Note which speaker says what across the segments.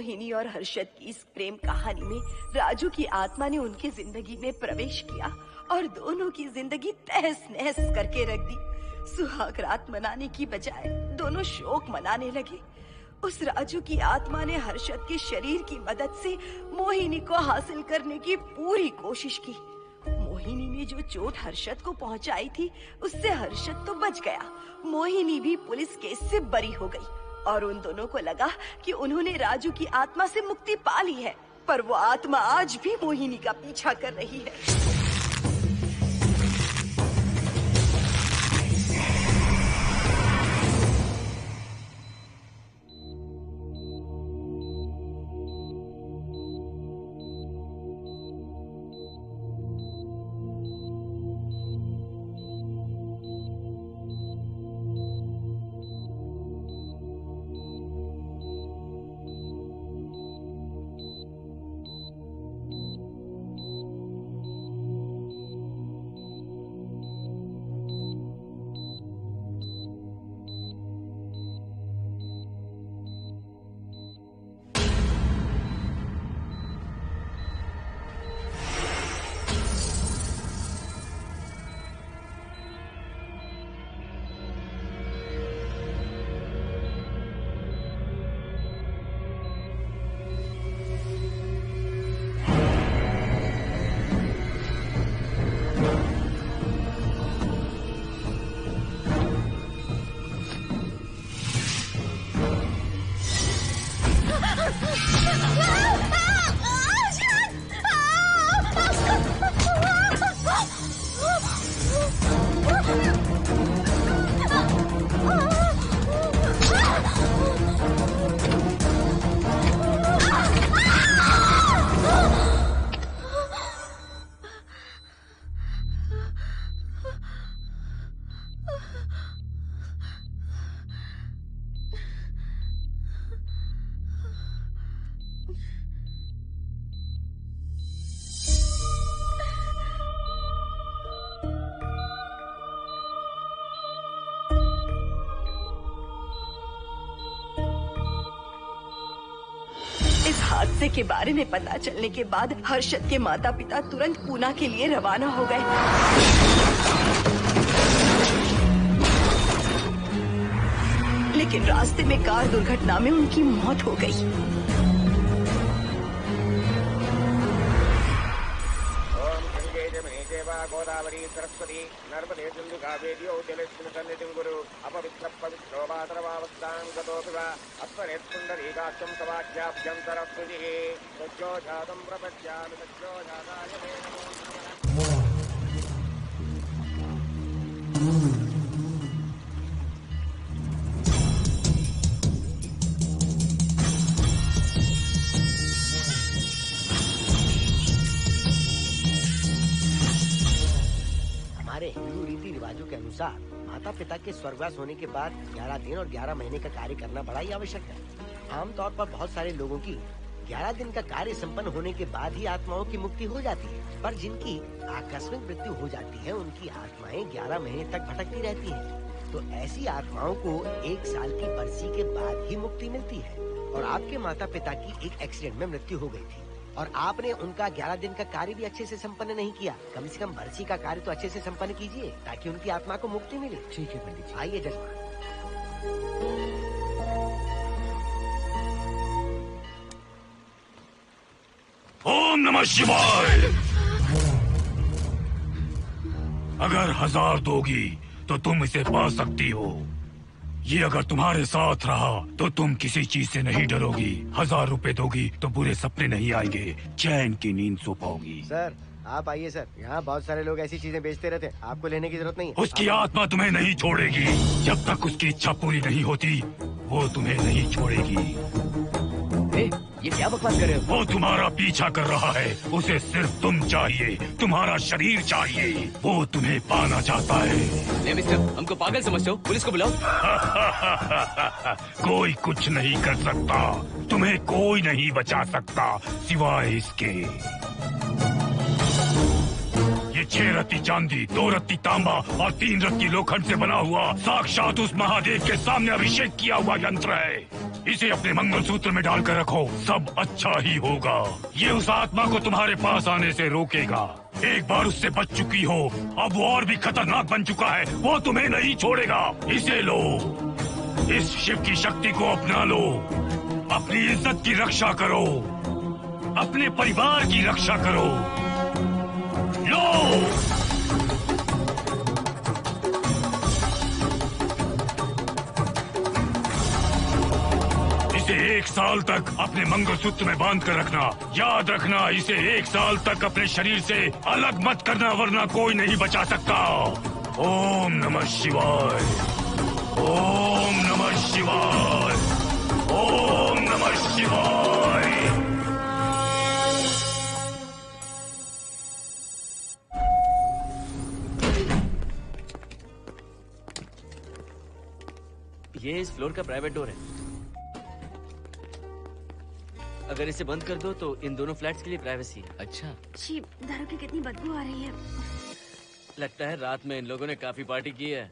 Speaker 1: मोहिनी और हर्षद की इस प्रेम कहानी में राजू की आत्मा ने उनकी जिंदगी में प्रवेश किया और दोनों की जिंदगी तहस नहस करके रख दी। सुहाग रात मनाने की बजाय दोनों शोक मनाने लगे। उस राजू की आत्मा ने हर्षद के शरीर की मदद से मोहिनी को हासिल करने की पूरी कोशिश की। मोहिनी ने जो चोट हर्षद को पहुंचाई थी, उससे हर्षद तो बच गया, मोहिनी भी पुलिस केस से बरी हो गई और उन दोनों को लगा कि उन्होंने राजू की आत्मा से मुक्ति पा ली है, पर वो आत्मा आज भी मोहिनी का पीछा कर रही है। इस हादसे के बारे में पता चलने के बाद हर्षद के माता पिता तुरंत पूना के लिए रवाना हो गए। लेकिन रास्ते में कार दुर्घटना में उनकी मौत हो गई।
Speaker 2: गोदावरी सरस्वती नर्मदे सिंधु कावेरी जलेस्मिन् सन्निधिं कुरु अपवित्रः पवित्रो मातरमावस्थां गतोऽपि वा अस्मरेत् पुण्डरीकाक्षं तवाख्याभ्यन्तरः स्तुतिः सज्जो जातं प्रपद्यामि सज्जो जाताय मे नमो नमः।
Speaker 3: हमारे हिंदू रीति रिवाजों के अनुसार माता पिता के स्वर्गवास होने के बाद 11 दिन और 11 महीने का कार्य करना बड़ा ही आवश्यक है। आमतौर पर बहुत सारे लोगों की 11 दिन का कार्य संपन्न होने के बाद ही आत्माओं की मुक्ति हो जाती है, पर जिनकी आकस्मिक मृत्यु हो जाती है उनकी आत्माएं 11 महीने तक भटकती रहती हैं। तो ऐसी आत्माओं को 1 साल की बरसी के बाद ही मुक्ति मिलती है। और आपके माता पिता की एक एक्सीडेंट में मृत्यु हो गई थी और आपने उनका 11 दिन का कार्य भी अच्छे से संपन्न नहीं किया। कम से कम बरसी का कार्य तो अच्छे से संपन्न कीजिए ताकि उनकी आत्मा को मुक्ति मिले।
Speaker 4: ठीक है पंडित जी।
Speaker 3: आइए जजमान।
Speaker 5: ओम नमः शिवाय। अगर 1000 दोगी तो तुम इसे पा सकती हो। ये अगर तुम्हारे साथ रहा तो तुम किसी चीज से नहीं डरोगी। 1000 रुपए दोगी तो बुरे सपने नहीं आएंगे, चैन की नींद सो पाओगी।
Speaker 3: सर आप आइए सर, यहाँ बहुत सारे लोग ऐसी चीजें बेचते रहते हैं, आपको लेने की जरूरत नहीं है।
Speaker 5: उसकी आत्मा तुम्हें नहीं छोड़ेगी। जब तक उसकी इच्छा पूरी नहीं होती वो तुम्हें नहीं छोड़ेगी।
Speaker 4: ये क्या बकवास कर रहे हो?
Speaker 5: वो तुम्हारा पीछा कर रहा है। उसे सिर्फ तुम चाहिए, तुम्हारा शरीर चाहिए। वो तुम्हें पाना चाहता है।
Speaker 4: मिस्टर, हमको पागल समझते हो? पुलिस को बुलाओ।
Speaker 5: कोई कुछ नहीं कर सकता, तुम्हें कोई नहीं बचा सकता सिवाय इसके। ये 6 रत्ती चांदी, 2 रत्ती तांबा और 3 रत्ती लोखंड से बना हुआ साक्षात उस महादेव के सामने अभिषेक किया हुआ यंत्र है। इसे अपने मंगलसूत्र में डालकर रखो, सब अच्छा ही होगा। ये उस आत्मा को तुम्हारे पास आने से रोकेगा। एक बार उससे बच चुकी हो, अब वो और भी खतरनाक बन चुका है, वो तुम्हें नहीं छोड़ेगा। इसे लो, इस शिव की शक्ति को अपना लो, अपनी इज्जत की रक्षा करो, अपने परिवार की रक्षा करो। लो, इसे 1 साल तक अपने मंगलसूत्र में बांध कर रखना। याद रखना, इसे 1 साल तक अपने शरीर से अलग मत करना, वरना कोई नहीं बचा सकता। ओम नमः शिवाय, ओम नमः शिवाय, ओम नमः शिवाय।
Speaker 4: ये इस फ्लोर का प्राइवेट डोर है। अगर इसे बंद कर दो तो इन दोनों फ्लैट्स के लिए प्राइवेसी है। अच्छा,
Speaker 6: छी, दारू की कितनी बदबू आ रही है।
Speaker 4: लगता है रात में इन लोगों ने काफी पार्टी की है।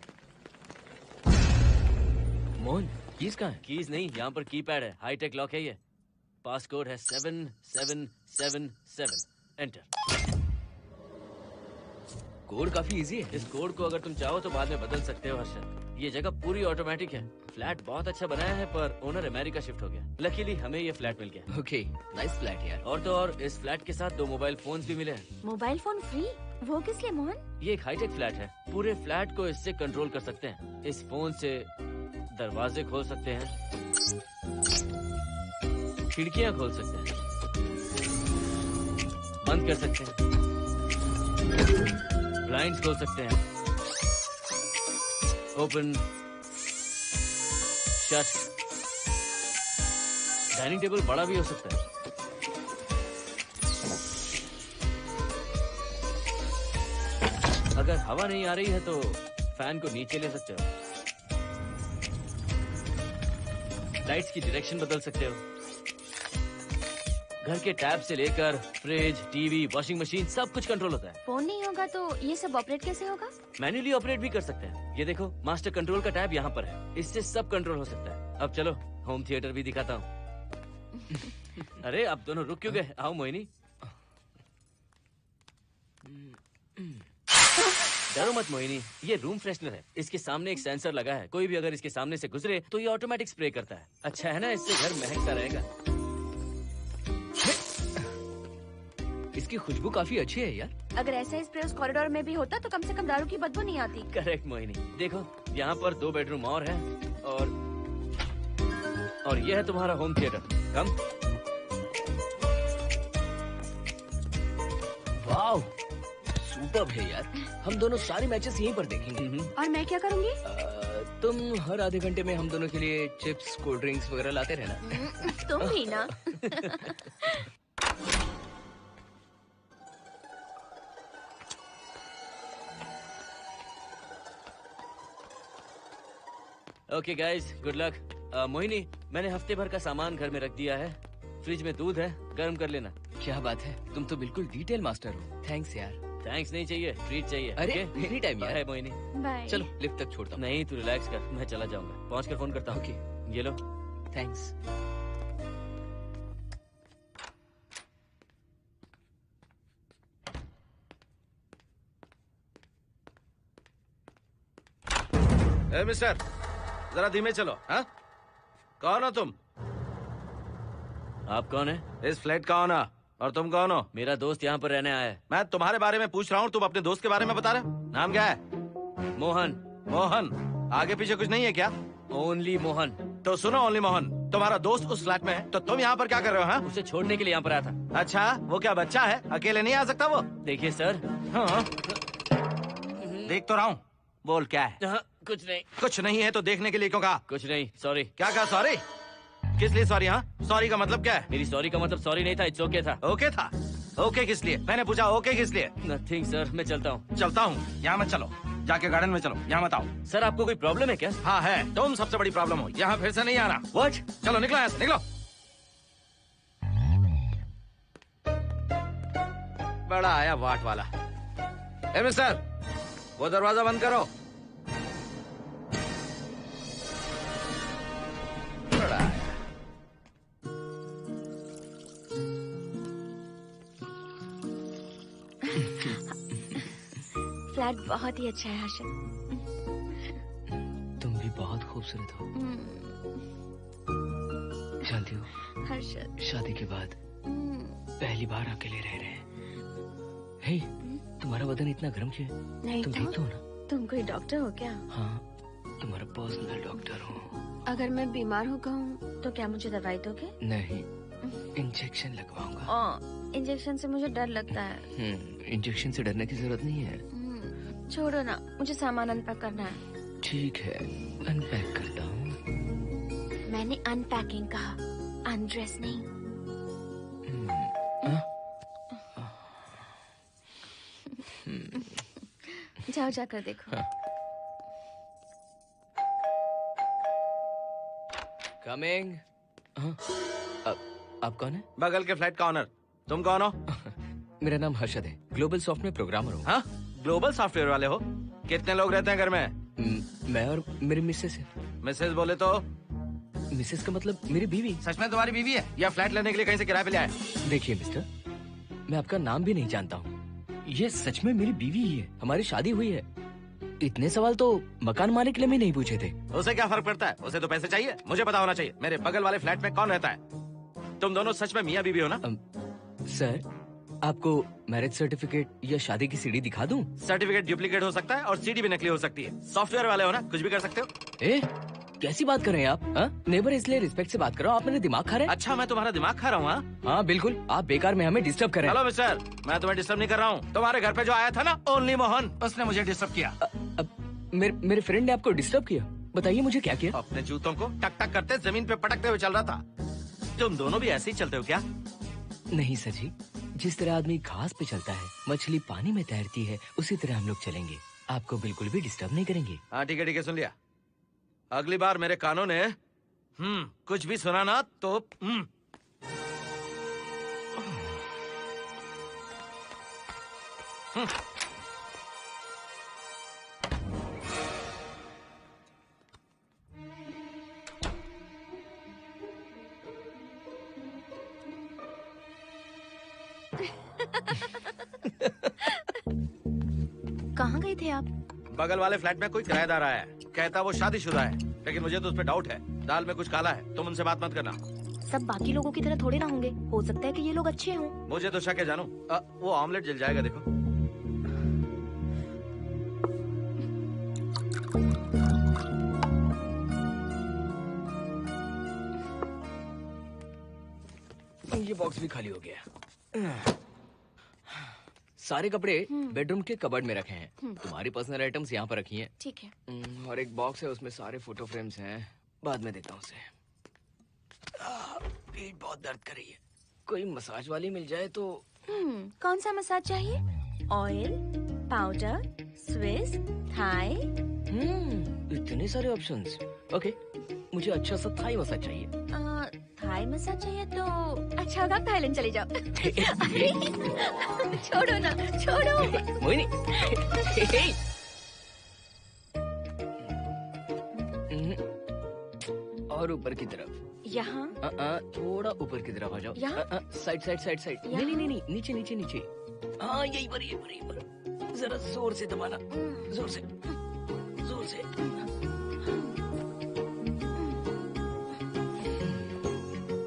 Speaker 4: मोहन, कीज कहाँ है? कीज नहीं, यहाँ पर कीपैड है, हाईटेक लॉक है ये। पास कोड है 7777। एंटर। कोड काफी इजी है। इस कोड को अगर तुम चाहो तो बाद में बदल सकते हो हर्षद। ये जगह पूरी ऑटोमेटिक है। फ्लैट बहुत अच्छा बनाया है, पर ओनर अमेरिका शिफ्ट हो गया। लकीली हमें ये फ्लैट मिल गया। ओके, नाइस फ्लैट यार। और तो और इस फ्लैट के साथ 2 मोबाइल फोन्स भी मिले हैं।
Speaker 6: Mobile phone free? वो किस लिए मोहन?
Speaker 4: ये एक हाईटेक फ्लैट है, पूरे फ्लैट को इससे कंट्रोल कर सकते हैं। इस फोन से दरवाजे खोल सकते हैं, खिड़कियां खोल सकते हैं, बंद कर सकते हैं, ब्लाइंड्स खोल सकते हैं, ओपन, शट। डाइनिंग टेबल बड़ा भी हो सकता है। अगर हवा नहीं आ रही है तो फैन को नीचे ले सकते हो। लाइट्स की डायरेक्शन बदल सकते हो। घर के टैब से लेकर फ्रिज, टीवी, वॉशिंग मशीन सब कुछ कंट्रोल होता है।
Speaker 6: फोन नहीं होगा तो ये सब ऑपरेट कैसे होगा?
Speaker 4: मैन्युअली ऑपरेट भी कर सकते हैं। ये देखो, मास्टर कंट्रोल का टैब यहाँ पर है, इससे सब कंट्रोल हो सकता है। अब चलो होम थिएटर भी दिखाता हूँ। अरे आप दोनों रुक क्यों गए? आओ मोहिनी। डरो मत मोहिनी, ये रूम फ्रेशनर है। इसके सामने एक सेंसर लगा है, कोई भी अगर इसके सामने से गुजरे तो ये ऑटोमेटिक स्प्रे करता है। अच्छा है ना, इससे घर महकता रहेगा। इसकी खुशबू काफी अच्छी है यार।
Speaker 6: अगर ऐसा स्प्रे उस कॉरिडोर में भी होता तो कम से कम दारू की बदबू नहीं आती।
Speaker 4: करेक्ट मोहिनी। देखो, यहाँ पर 2 बेडरूम और है, और ये है तुम्हारा होम थिएटर। कम। वाओ, सुपर्ब है यार। हम दोनों सारे मैचेस यहीं पर देखेंगे।
Speaker 6: और मैं क्या करूँगी?
Speaker 4: तुम हर आधे घंटे में हम दोनों के लिए चिप्स, कोल्ड ड्रिंक्स वगैरह लाते रहना।
Speaker 6: तुम ही ना।
Speaker 4: Okay guys, good luck. Mohini, मैंने हफ्ते भर का सामान घर में रख दिया है। फ्रिज में दूध है, गर्म कर लेना। क्या बात है, तुम तो बिल्कुल डिटेल मास्टर हो। थैंक्स यार। थैंक्स नहीं चाहिए, ट्रीट चाहिए। अरे एनी टाइम यार। मोहिनी,
Speaker 6: बाय।
Speaker 4: चलो लिफ्ट तक छोड़ता हूँ। नहीं, तू रिलैक्स कर, मैं चला जाऊंगा। पहुँच कर फोन करता हूँ। ओके, ये लो। थैंक्स।
Speaker 7: ए मिस्टर, जरा धीमे चलो। हाँ, कौन हो तुम?
Speaker 4: आप कौन है?
Speaker 7: इस फ्लैट का ओनर। और तुम कौन हो?
Speaker 4: मेरा दोस्त यहाँ पर रहने आया है।
Speaker 7: मैं तुम्हारे बारे में पूछ रहा हूँ, तुम अपने दोस्त के बारे में बता रहे हो? नाम क्या है?
Speaker 4: मोहन।
Speaker 7: मोहन? आगे पीछे कुछ नहीं है क्या?
Speaker 4: ओनली मोहन।
Speaker 7: तो सुनो ओनली मोहन, तुम्हारा दोस्त उस फ्लैट में है, तो तुम यहाँ पर क्या कर रहे हो? हाँ?
Speaker 4: उसे छोड़ने के लिए यहाँ पर आया था।
Speaker 7: अच्छा, वो क्या बच्चा है? अकेले नहीं आ सकता वो?
Speaker 4: देखिए सर।
Speaker 7: हाँ, देख तो रहा हूँ। बोल क्या है?
Speaker 4: हाँ, कुछ नहीं।
Speaker 7: कुछ नहीं है तो देखने के लिए क्यों कहा?
Speaker 4: कुछ नहीं, सॉरी।
Speaker 7: क्या कहा? सॉरी? किस लिए सॉरी? हाँ, सॉरी का मतलब क्या है?
Speaker 4: मेरी सॉरी का मतलब सॉरी नहीं था, इट्स ओके था।
Speaker 7: ओके था? ओके किस लिए? मैंने पूछा ओके किस लिए?
Speaker 4: नथिंग सर, मैं चलता हूँ।
Speaker 7: चलता हूँ? यहाँ मत चलो, जाके गार्डन में चलो, यहाँ मत आओ।
Speaker 4: सर, आपको कोई प्रॉब्लम है क्या?
Speaker 7: हाँ है, तुम सबसे बड़ी प्रॉब्लम हो। यहाँ फिर से नहीं आना।
Speaker 4: व्हाट?
Speaker 7: चलो निकलो यहाँ से, निकलो। बड़ा आया वाट वाला। ए मिस्टर, वो दरवाजा बंद करो। बड़ा आया।
Speaker 6: फ्लैट बहुत ही अच्छा है हर्षद।
Speaker 4: तुम भी बहुत खूबसूरत हो। जानती हो
Speaker 6: हर्षद,
Speaker 4: शादी के बाद पहली बार अकेले रह रहे हैं। हे, तुम्हारा बदन इतना गर्म क्यों है?
Speaker 6: नहीं
Speaker 4: तुम ठीक तो हो ना?
Speaker 6: तुम कोई डॉक्टर हो क्या?
Speaker 4: हाँ, तुम्हारा पर्सनल डॉक्टर हूँ।
Speaker 6: अगर मैं बीमार हो गई तो क्या मुझे दवाई दोगे?
Speaker 4: नहीं, इंजेक्शन लगवाऊंगा।
Speaker 6: इंजेक्शन से मुझे डर लगता है।
Speaker 4: इंजेक्शन से डरने की जरूरत नहीं है।
Speaker 6: छोड़ो ना, मुझे सामान अनपैक करना है।
Speaker 4: ठीक है, अनपैक करता हूँ।
Speaker 6: मैंने अनपैकिंग कहा, अनड्रेस नहीं। जाओ जाकर देखो।
Speaker 4: कमिंग। आप कौन है?
Speaker 7: बगल के फ्लैट का ऑनर। तुम कौन हो?
Speaker 4: मेरा नाम हर्षद है, ग्लोबल सॉफ्टवेयर प्रोग्रामर हूँ।
Speaker 7: हाँ, ग्लोबल सॉफ्टवेयर वाले हो? कितने लोग रहते हैं घर में?
Speaker 4: मैं और मेरी मिसेस है।
Speaker 7: मिसेज बोले तो?
Speaker 4: मिसेस का मतलब मेरी बीवी।
Speaker 7: सच में तुम्हारी बीवी है या फ्लैट लेने के लिए कहीं से किराए पे ले आए?
Speaker 4: देखिए मिस्टर, मैं आपका नाम भी नहीं जानता हूँ। ये सच में मेरी बीवी ही है, हमारी शादी हुई है। इतने सवाल तो मकान मालिक ने भी नहीं पूछे थे।
Speaker 7: उसे क्या फर्क पड़ता है? उसे तो पैसे चाहिए, मुझे पता होना चाहिए। मेरे बगल वाले फ्लैट में कौन रहता है? तुम दोनों सच में मियाँ बीवी हो ना?
Speaker 4: सर, आपको मैरिज सर्टिफिकेट या शादी की सीडी दिखा दूं?
Speaker 7: सर्टिफिकेट डुप्लीकेट हो सकता है और सीडी भी नकली हो सकती है। सॉफ्टवेयर वाले हो ना, कुछ भी कर सकते हो।
Speaker 4: ए, कैसी बात कर रहे हैं आप? नेबर, इसलिए रिस्पेक्ट से बात करो। आप मेरे दिमाग खा रहे हैं।
Speaker 7: अच्छा, मैं तुम्हारा दिमाग खा रहा हूँ?
Speaker 4: हाँ बिल्कुल, आप बेकार में हमें डिस्टर्ब कर रहे हैं।
Speaker 7: हेलो मिस्टर, मैं तुम्हें डिस्टर्ब नहीं कर रहा हूँ। तुम्हारे घर पे जो आया था ना, ओनली मोहन, उसने मुझे डिस्टर्ब किया।
Speaker 4: मेरे फ्रेंड ने आपको डिस्टर्ब किया? बताइए मुझे क्या किया?
Speaker 7: अपने जूतों को टक टक करते जमीन पे पटकते हुए चल रहा था। तुम दोनों भी ऐसे ही चलते हो क्या?
Speaker 4: नहीं सर जी, जिस तरह आदमी घास पे चलता है, मछली पानी में तैरती है, उसी तरह हम लोग चलेंगे। आपको बिल्कुल भी डिस्टर्ब नहीं करेंगे।
Speaker 7: हाँ ठीक है, सुन लिया। अगली बार मेरे कानों ने कुछ भी सुना ना तो
Speaker 6: कहाँ गए थे आप?
Speaker 7: बगल वाले फ्लैट में कोई किराएदार आया है, कहता वो शादीशुदा है, लेकिन मुझे तो उस पर डाउट है। दाल में कुछ काला है, तुम उनसे बात मत करना।
Speaker 6: सब बाकी लोगों की तरह थोड़े ना होंगे, हो सकता है कि ये लोग अच्छे हों।
Speaker 7: मुझे तो शक है जानू। वो ऑमलेट जल जाएगा, देखो।
Speaker 4: ये बॉक्स भी खाली हो गया। सारे कपड़े बेडरूम के कबर्ड में रखे हैं। तुम्हारी पर्सनल आइटम्स यहाँ पर रखी हैं।
Speaker 6: ठीक है।
Speaker 4: और एक बॉक्स है, उसमें सारे फोटो फ्रेम्स हैं। बाद में देता हूँ उसे। पीठ बहुत दर्द कर रही है, कोई मसाज वाली मिल जाए तो।
Speaker 6: कौन सा मसाज चाहिए? Oil, powder, Swiss, Thai?
Speaker 4: इतने सारे ऑप्शंस। ओके, मुझे अच्छा सा थाई मसाज चाहिए।
Speaker 6: थाई मसाज चाहिए तो अच्छा होगा थाईलैंड चले जाओ। अरे छोड़ो ना, छोड़ो।
Speaker 4: मोहिनी। और ऊपर की तरफ।
Speaker 6: यहाँ?
Speaker 4: थोड़ा ऊपर की तरफ आ जाओ।
Speaker 6: यहाँ?
Speaker 4: Side side side side. नहीं नहीं नहीं, नीचे नीचे नीचे। हाँ यही पर, यही पर, यही पर। जरा जोर से दबाना, जोर से, जोर से।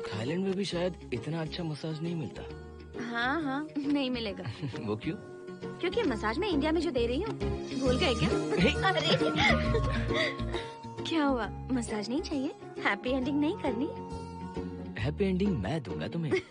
Speaker 4: थाईलैंड में भी शायद इतना अच्छा मसाज नहीं मिलता।
Speaker 6: हाँ हाँ, नहीं मिलेगा।
Speaker 4: वो क्यों?
Speaker 6: क्योंकि मसाज मैं इंडिया में जो दे रही हूँ, भूल गए क्या? अरे क्या हुआ, मसाज नहीं चाहिए? हैप्पी एंडिंग नहीं करनी?
Speaker 4: हैप्पी एंडिंग मैं दूंगा तुम्हें।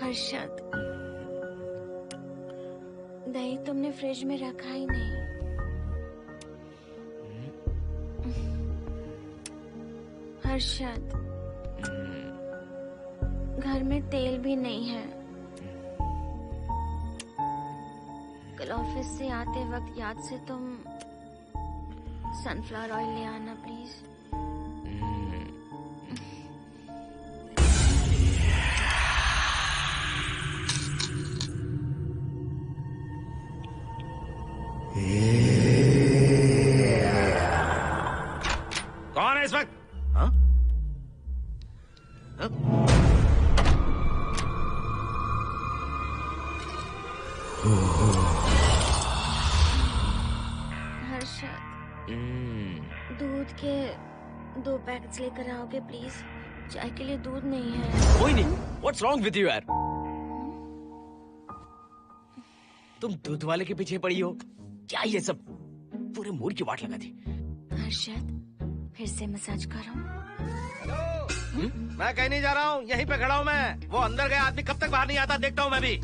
Speaker 6: हर्षद, दही तुमने फ्रिज में रखा ही नहीं। हर्षद, घर में तेल भी नहीं है। कल ऑफिस से आते वक्त याद से तुम सनफ्लावर ऑयल ले आना प्लीज।
Speaker 7: कौन है इस वक्त? हाँ? हाँ?
Speaker 6: हर्षद, दूध के 2 पैकेट्स लेकर आओगे प्लीज? चाय के लिए दूध नहीं है।
Speaker 4: कोई नहीं। What's wrong with you यार? तुम दूध वाले के पीछे पड़ी हो क्या? ये सब पूरे मूड की वाट लगा दी।
Speaker 6: हर्षद, फिर से मसाज करो।
Speaker 7: मैं कहीं नहीं जा रहा हूँ, यहीं पे खड़ा हूँ मैं। वो अंदर गया आदमी कब तक बाहर नहीं आता देखता हूँ मैं भी।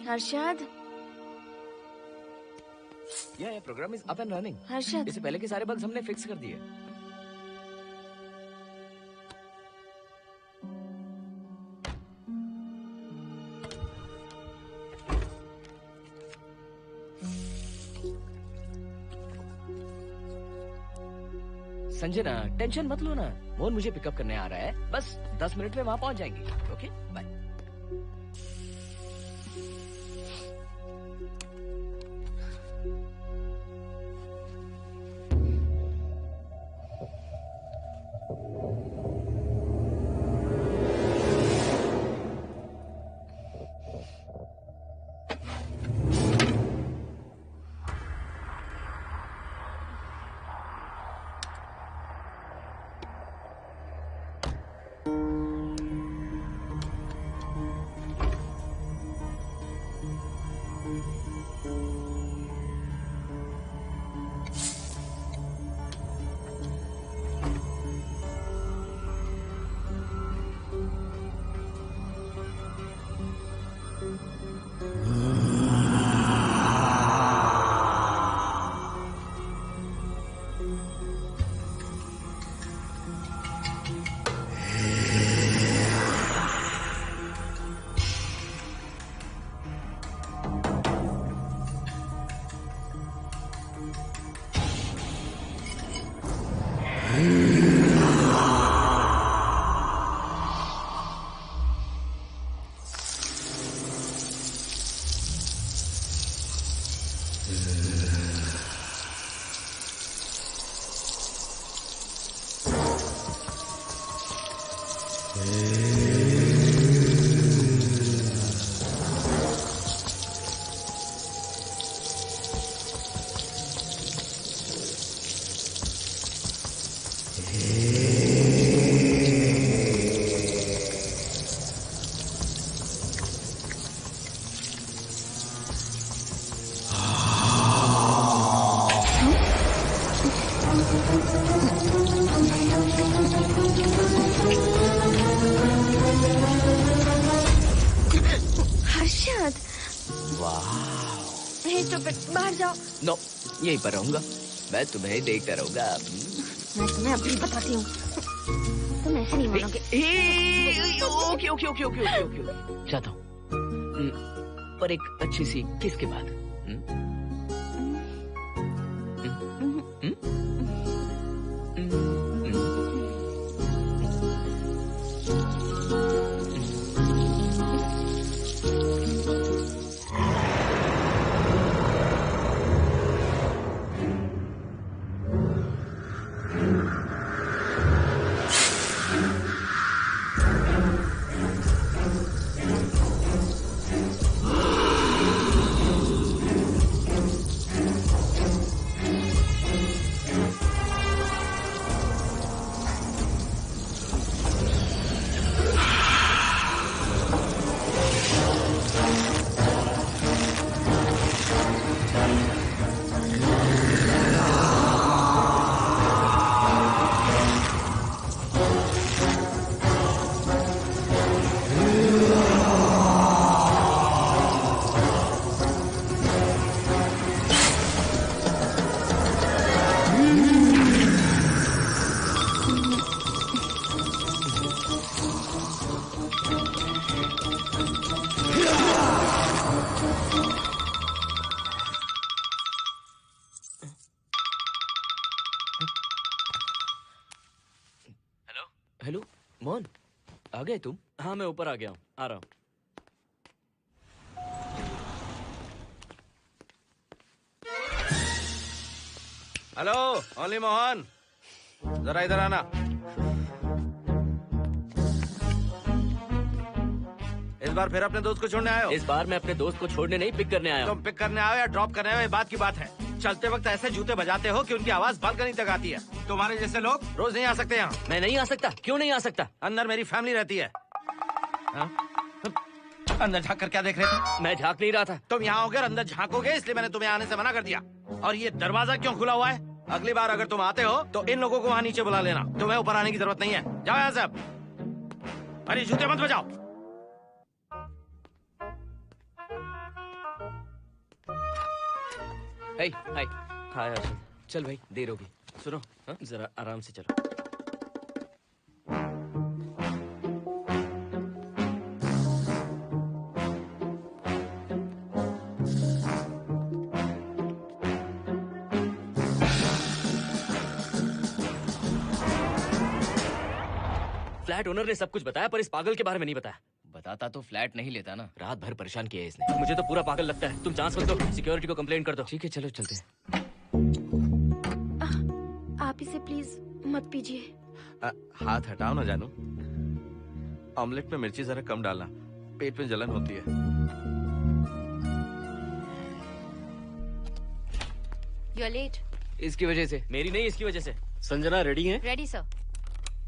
Speaker 6: हर्षद,
Speaker 4: ये program is up and running.
Speaker 6: Harshad,
Speaker 4: इससे पहले के सारे बग्स हमने फिक्स कर दिए। संजना, टेंशन मत लो ना। मोहन मुझे पिकअप करने आ रहा है, बस 10 मिनट में वहां पहुंच जाएंगे। Okay, bye.
Speaker 6: हर्षद, बाहर जाओ।
Speaker 4: नो, यहीं पर रहूंगा। मैं तुम्हें देखता रहूंगा।
Speaker 6: मैं तुम्हें अभी बताती हूँ, तुम ऐसे नहीं मानोगे।
Speaker 4: Okay okay okay okay okay okay, चाहता हूँ, पर एक अच्छी सी किस के बाद। हेलो मोहन, आ गए तुम? हाँ, मैं ऊपर आ गया हूँ, आ रहा हूँ।
Speaker 7: हेलो, ओनली मोहन, जरा इधर आना। इस बार फिर अपने दोस्त को छोड़ने आए हो?
Speaker 4: इस बार मैं अपने दोस्त को छोड़ने नहीं, पिक करने आया हूँ।
Speaker 7: तुम पिक करने आए हो या ड्रॉप करने आए हो, ये बात की बात है। चलते वक्त ऐसे जूते बजाते हो कि उनकी आवाज बालकनी तक आती है। तुम्हारे जैसे लोग रोज नहीं आ सकते यहाँ।
Speaker 4: मैं नहीं आ सकता? क्यों नहीं आ सकता?
Speaker 7: अंदर मेरी फैमिली रहती है। अंदर झांक कर क्या देख रहे थे?
Speaker 4: मैं झांक नहीं रहा था।
Speaker 7: तुम यहाँ होकर अंदर झांकोगे, इसलिए मैंने तुम्हें आने से मना कर दिया। और ये दरवाजा क्यों खुला हुआ है? अगली बार अगर तुम आते हो तो इन लोगों को वहाँ नीचे बुला लेना। तुम्हें ऊपर आने की जरूरत नहीं है। जाओ यहाँ से अब। अरे जूते मत बजाओ।
Speaker 4: हाय हाय हाय हर्षद। चल भाई, देर होगी। सुनो, हाँ जरा आराम से चलो। फ्लैट ओनर ने सब कुछ बताया, पर इस पागल के बारे में नहीं बताया।
Speaker 8: बताता तो फ्लैट नहीं लेता ना।
Speaker 4: रात भर परेशान किया है इसने। मुझे तो पूरा पागल लगता है। तुम चांस मत दो, सिक्योरिटी को कंप्लेंट कर दो।
Speaker 8: ठीक है, चलो चलते हैं।
Speaker 6: आप इसे प्लीज मत पीजिए।
Speaker 7: हाथ हटाओ ना जानू। ऑमलेट में मिर्ची जरा कम डालना, पेट में जलन होती है।
Speaker 9: You are late.
Speaker 8: इसकी वजह से।
Speaker 4: मेरी नहीं, इसकी वजह से।
Speaker 10: संजना रेडी हैं?
Speaker 9: Ready sir.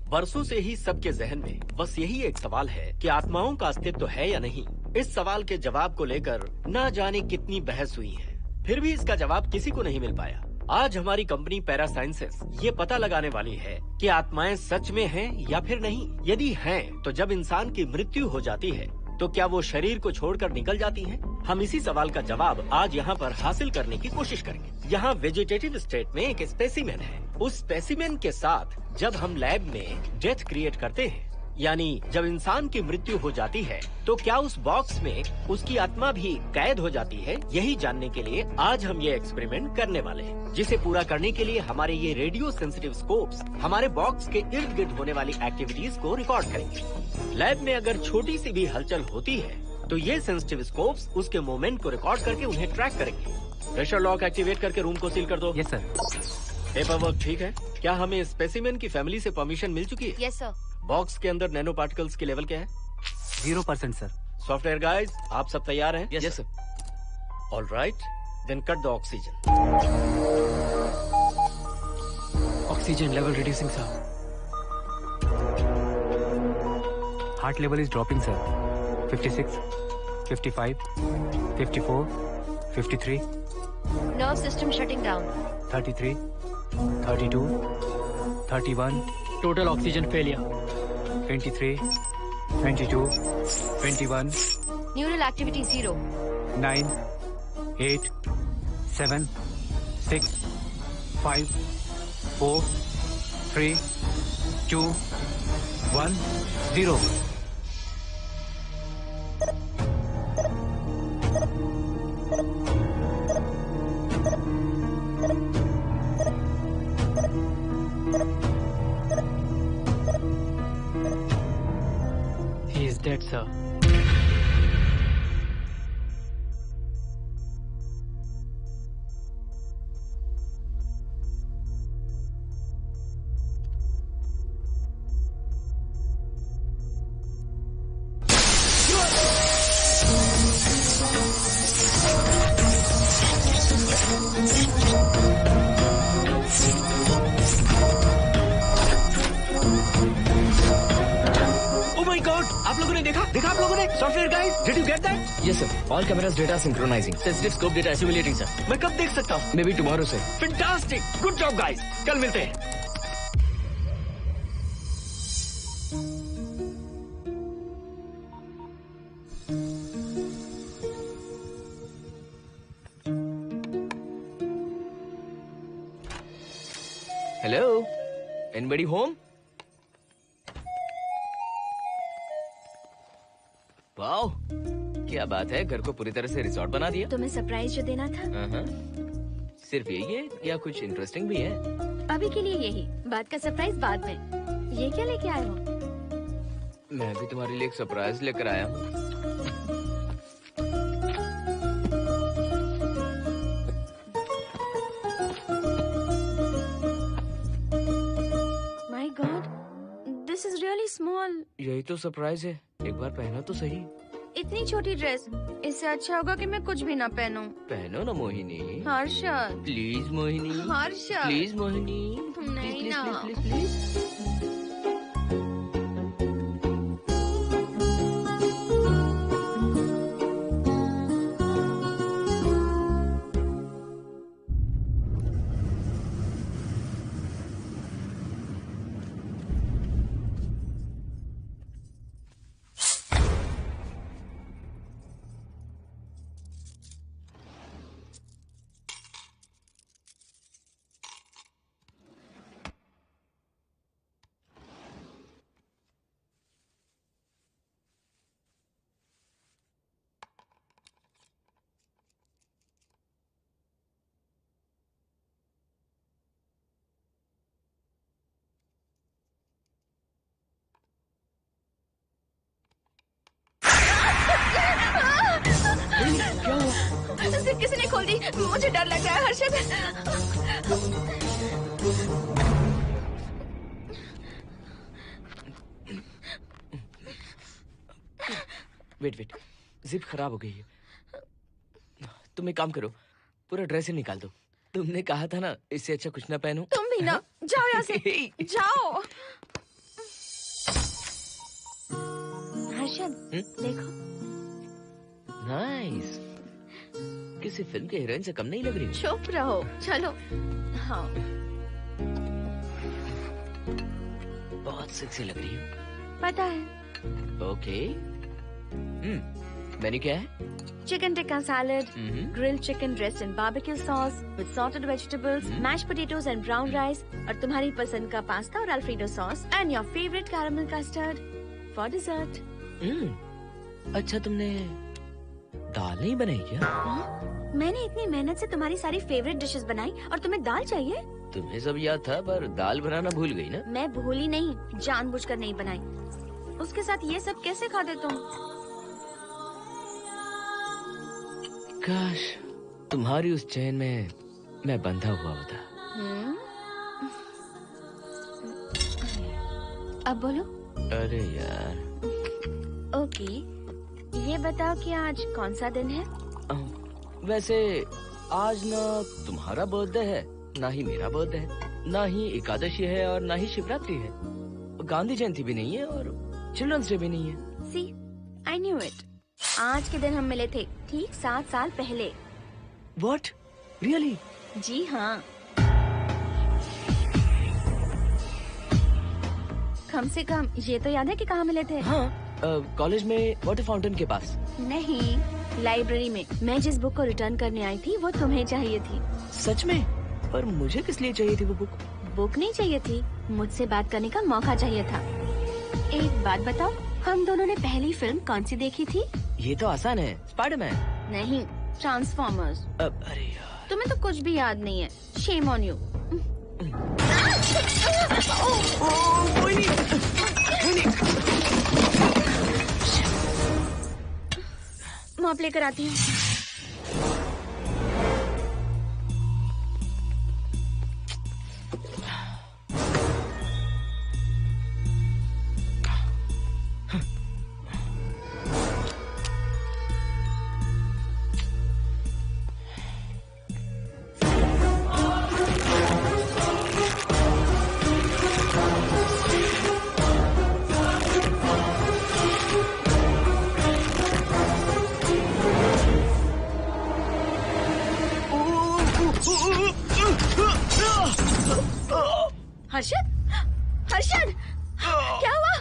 Speaker 10: बरसों से ही सबके जहन में बस यही एक सवाल है कि आत्माओं का अस्तित्व है या नहीं। इस सवाल के जवाब को लेकर ना जाने कितनी बहस हुई है, फिर भी इसका जवाब किसी को नहीं मिल पाया। आज हमारी कंपनी पैरा साइंसेस ये पता लगाने वाली है कि आत्माएं सच में हैं या फिर नहीं। यदि हैं, तो जब इंसान की मृत्यु हो जाती है तो क्या वो शरीर को छोड़कर निकल जाती हैं? हम इसी सवाल का जवाब आज यहाँ पर हासिल करने की कोशिश करेंगे। यहाँ वेजिटेटिव स्टेट में एक स्पेसिमेन है। उस स्पेसिमेन के साथ जब हम लैब में डेथ क्रिएट करते हैं, यानी जब इंसान की मृत्यु हो जाती है, तो क्या उस बॉक्स में उसकी आत्मा भी कैद हो जाती है? यही जानने के लिए आज हम ये एक्सपेरिमेंट करने वाले हैं, जिसे पूरा करने के लिए हमारे ये रेडियो सेंसिटिव स्कोप्स हमारे बॉक्स के इर्द गिर्द होने वाली एक्टिविटीज को रिकॉर्ड करेंगे। लैब में अगर छोटी सी भी हलचल होती है तो ये सेंसिटिव स्कोप्स उसके मूवमेंट को रिकॉर्ड करके उन्हें ट्रैक करेंगे। प्रेशर लॉक एक्टिवेट करके रूम को सील कर दो।
Speaker 8: Yes sir.
Speaker 10: पेपर वर्क ठीक है? क्या हमें स्पेसिमेन की फैमिली से परमिशन मिल चुकी है?
Speaker 9: Yes sir.
Speaker 10: बॉक्स के अंदर नैनो पार्टिकल्स की लेवल क्या है?
Speaker 8: 0% सर।
Speaker 10: सॉफ्टवेयर गाइस, आप सब तैयार हैं?
Speaker 8: Yes sir.
Speaker 10: All right, then cut the oxygen.
Speaker 8: Oxygen level reducing sir. Heart level is dropping sir. 56, 55, 54, 53,
Speaker 9: Nerve system shutting down.
Speaker 8: 33, 32, 31. Total oxygen failure. 23, 22, 21.
Speaker 9: Neural activity 0.
Speaker 8: 9, 8, 7, 6, 5, 4, 3, 2, 1, 0. He is dead, sir.
Speaker 10: आप लोगों ने देखा आप लोगों ने? Software guys, did you get that?
Speaker 8: Yes sir. All cameras data synchronizing.
Speaker 4: Sensitive scope data assimilating sir.
Speaker 10: मैं कब देख सकता हूँ?
Speaker 8: Maybe tomorrow sir.
Speaker 10: Fantastic, good job guys, कल मिलते हैं।
Speaker 8: Hello? Anybody home? वाओ, क्या बात है, घर को पूरी तरह से रिसोर्ट बना दिया।
Speaker 6: तुम्हें सरप्राइज जो देना था,
Speaker 8: सिर्फ यही है या कुछ इंटरेस्टिंग भी है?
Speaker 6: अभी के लिए यही, बाद का सरप्राइज बाद में। ये क्या लेके आए हो?
Speaker 8: मैं भी तुम्हारे लिए एक सरप्राइज लेकर आया हूँ।
Speaker 6: My God, this is really small.
Speaker 8: यही तो सरप्राइज है, एक बार पहना तो सही।
Speaker 6: इतनी छोटी ड्रेस, इससे अच्छा होगा कि मैं कुछ भी ना पहनूं।
Speaker 8: पहनो ना मोहिनी।
Speaker 6: हर्षद,
Speaker 8: प्लीज मोहिनी।
Speaker 6: हर्षद,
Speaker 8: प्लीज मोहिनी।
Speaker 6: नहीं
Speaker 8: प्लीज,
Speaker 6: ना।
Speaker 8: Please, please, please.
Speaker 6: जिप किसी ने खोल दी, मुझे डर लग रहा है हर्षद।
Speaker 4: वेट, जिप खराब हो गई है। तुम एक काम करो, पूरा ड्रेस ही निकाल दो। तुमने कहा था ना इससे अच्छा कुछ ना पहनो।
Speaker 6: तुम भी ना, जाओ यहाँ से, जाओ। हर्षद, देखो।
Speaker 4: नाइस। किसी फिल्म के हीरोइन से कम नहीं लग रही।
Speaker 6: चुप रहो, चलो। हाँ।
Speaker 4: बहुत सेक्सी लग रही हो।
Speaker 6: पता है।
Speaker 4: ओके। मेन्यू क्या है?
Speaker 6: Chicken tikka salad, grilled chicken dressed in barbecue sauce with sauteed vegetables, mashed potatoes and brown rice, और तुम्हारी पसंद का पास्ता और Alfredo sauce, and your favourite caramel custard for dessert.
Speaker 4: अच्छा, तुमने दाल नहीं बनाई क्या?
Speaker 6: मैंने इतनी मेहनत से तुम्हारी सारी फेवरेट डिशेस बनाई और तुम्हें दाल चाहिए?
Speaker 4: तुम्हें सब याद था, पर दाल बनाना भूल गई ना?
Speaker 6: मैं भूली नहीं, जानबूझकर नहीं बनाई। उसके साथ ये सब कैसे खाते तुम?
Speaker 4: काश तुम्हारी उस चैन में मैं बंधा हुआ होता।
Speaker 6: अब बोलो।
Speaker 4: अरे यार।
Speaker 6: ओके, ये बताओ कि आज कौन सा दिन है?
Speaker 4: वैसे आज ना तुम्हारा बर्थडे है, ना ही मेरा बर्थडे है, ना ही एकादशी है और ना ही शिवरात्रि है, गांधी जयंती भी नहीं है और चिल्ड्रंस डे भी नहीं है।
Speaker 6: सी, आई न्यू इट। आज के दिन हम मिले थे ठीक 7 साल पहले।
Speaker 4: What? Really?
Speaker 6: जी हाँ। कम से कम ये तो याद है कि कहाँ मिले थे?
Speaker 4: हाँ, कॉलेज में वाटर फाउंटेन के पास।
Speaker 6: नहीं, लाइब्रेरी में। मैं जिस बुक को रिटर्न करने आई थी वो तुम्हें चाहिए थी।
Speaker 4: सच में? पर मुझे किस लिए चाहिए थी वो बुक?
Speaker 6: बुक नहीं चाहिए थी, मुझसे बात करने का मौका चाहिए था। एक बात बताओ, हम दोनों ने पहली फिल्म कौन सी देखी थी?
Speaker 4: ये तो आसान है, स्पाइडरमैन।
Speaker 6: नहीं, ट्रांसफॉर्मर्स।
Speaker 4: अरे यार,
Speaker 6: तुम्हें तो कुछ भी याद नहीं है। Shame on you. मॉप लेकर आती हूँ। हर्षद, हर्षद, क्या हुआ?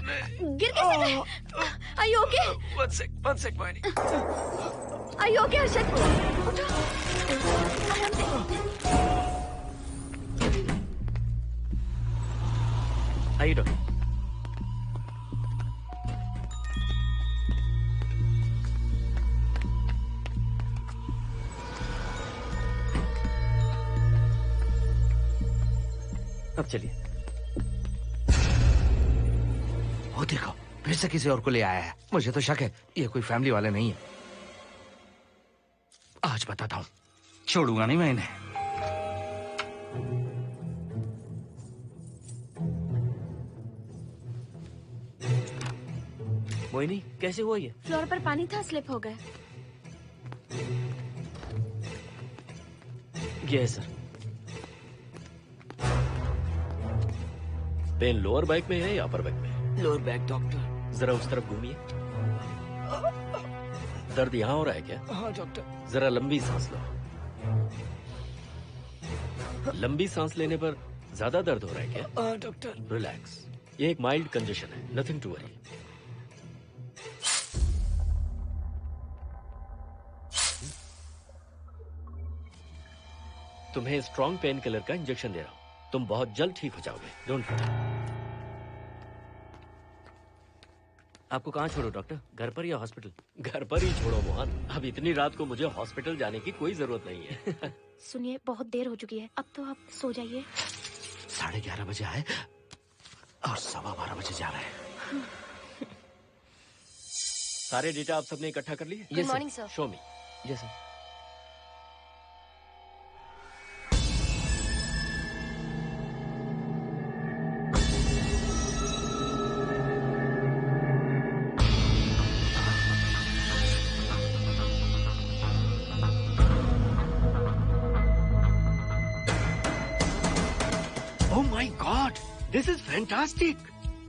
Speaker 6: गिर कैसे गए? Are you okay?
Speaker 4: One sec, Moini.
Speaker 6: Are you okay, Harshad? उठो, आराम से।
Speaker 4: आइए डॉक्टर। अब चलिए।
Speaker 7: वो देखो, फिर से किसी और को ले आया है। मुझे तो शक है ये कोई फैमिली वाले नहीं है। आज बताता हूँ, छोड़ूंगा नहीं मैं इन्हें।
Speaker 4: मोहिनी, कैसे हुआ ये?
Speaker 6: फ्लोर पर पानी था, स्लिप हो गए।
Speaker 4: ये है सर।
Speaker 10: पेन लोअर बैक में है या अपर बैक में?
Speaker 4: Lower back doctor.
Speaker 10: जरा उस तरफ घूमिए। दर्द यहाँ हो रहा है क्या?
Speaker 4: हाँ डॉक्टर।
Speaker 10: जरा लंबी सांस लो। लंबी सांस लेने पर ज्यादा दर्द हो रहा है क्या?
Speaker 4: हाँ डॉक्टर।
Speaker 10: रिलैक्स, ये एक माइल्ड कंजेशन है, नथिंग टू वरी। तुम्हें स्ट्रॉन्ग पेन किलर का इंजेक्शन दे रहा हूं, तुम बहुत जल्द ठीक हो जाओगे। Don't worry.
Speaker 4: आपको कहाँ छोड़ो डॉक्टर, घर पर या हॉस्पिटल?
Speaker 10: घर पर ही छोड़ो मोहन, अब इतनी रात को मुझे हॉस्पिटल जाने की कोई जरूरत नहीं है।
Speaker 6: सुनिए, बहुत देर हो चुकी है, अब तो आप सो जाइए।
Speaker 7: 11:30 बजे आए और 12:15 बजे जा रहे हैं।
Speaker 10: सारे डेटा आप सबने इकट्ठा कर लिए?
Speaker 9: Good morning sir.
Speaker 10: Show me.
Speaker 4: Yes sir.
Speaker 10: This is fantastic.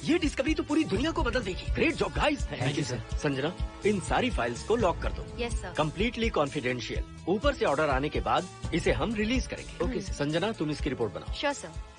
Speaker 10: ये डिस्कवरी तो पूरी दुनिया को बदल देगी। Great job guys.
Speaker 4: Thank you sir.
Speaker 10: Sanjana, इन सारी फाइल्स को लॉक कर दो।
Speaker 9: Yes sir.
Speaker 10: Completely confidential. ऊपर से ऑर्डर आने के बाद इसे हम रिलीज करेंगे। ओके संजना, तुम इसकी रिपोर्ट बनाओ।
Speaker 9: Sure sir.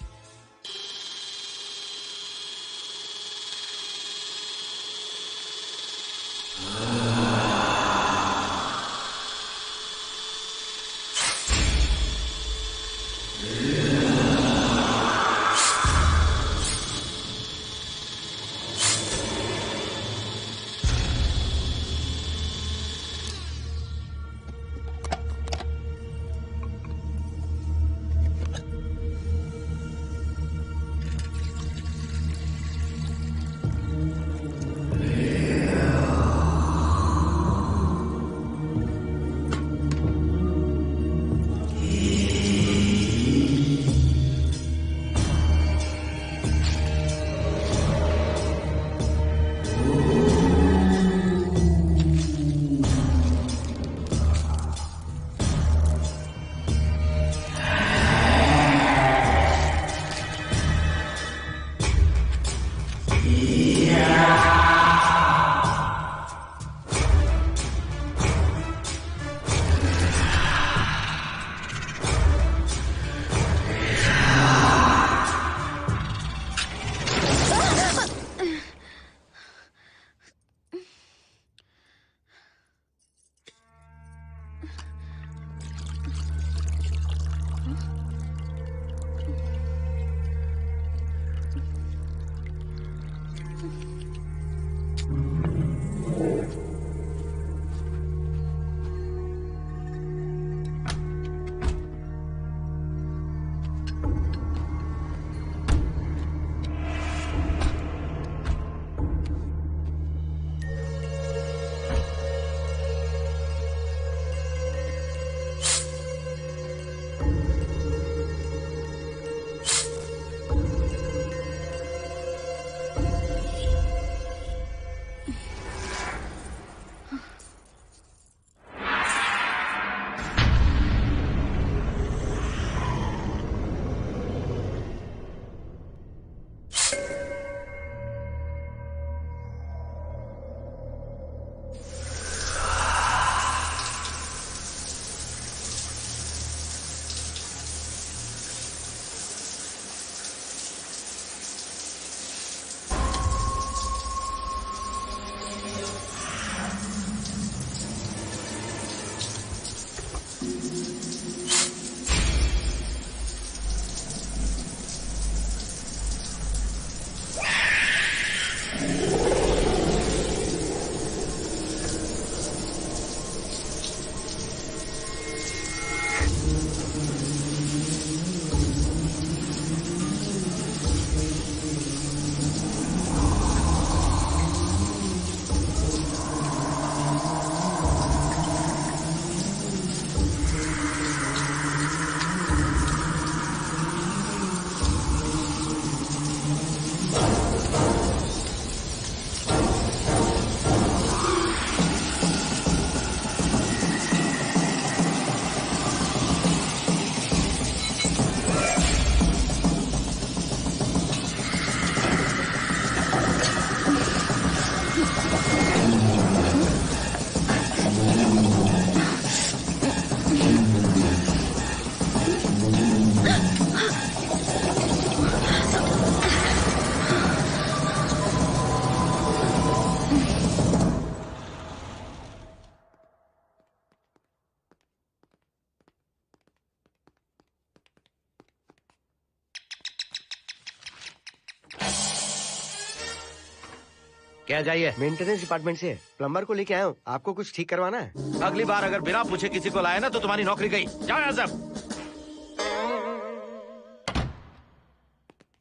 Speaker 3: क्या चाहिए? मेंटेनेंस डिपार्टमेंट से प्लम्बर को लेके आया हूँ। आपको कुछ ठीक करवाना है?
Speaker 7: अगली बार अगर बिना पूछे किसी को लाए ना तो तुम्हारी नौकरी गई। जाओ यहाँ सब।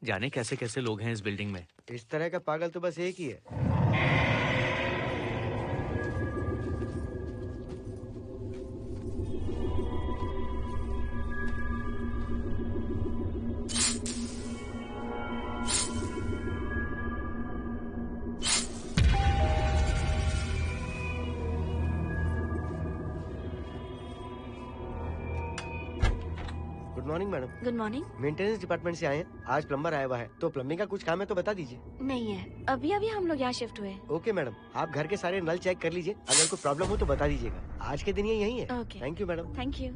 Speaker 4: जाने कैसे कैसे लोग हैं इस बिल्डिंग में।
Speaker 3: इस तरह का पागल तो बस एक ही है। Good good morning madam.
Speaker 6: Good morning.
Speaker 3: Maintenance department से आए हैं। आज प्लम्बर आया हुआ है, तो प्लम्बिंग का कुछ काम है तो बता दीजिए।
Speaker 6: नहीं है, अभी अभी हम लोग यहाँ शिफ्ट हुए।
Speaker 3: ओके मैडम, आप घर के सारे नल चेक कर लीजिए, अगर कोई प्रॉब्लम हो तो बता दीजिएगा। आज के दिन ये यही है।
Speaker 6: Okay.
Speaker 3: Thank you madam.
Speaker 6: Thank you.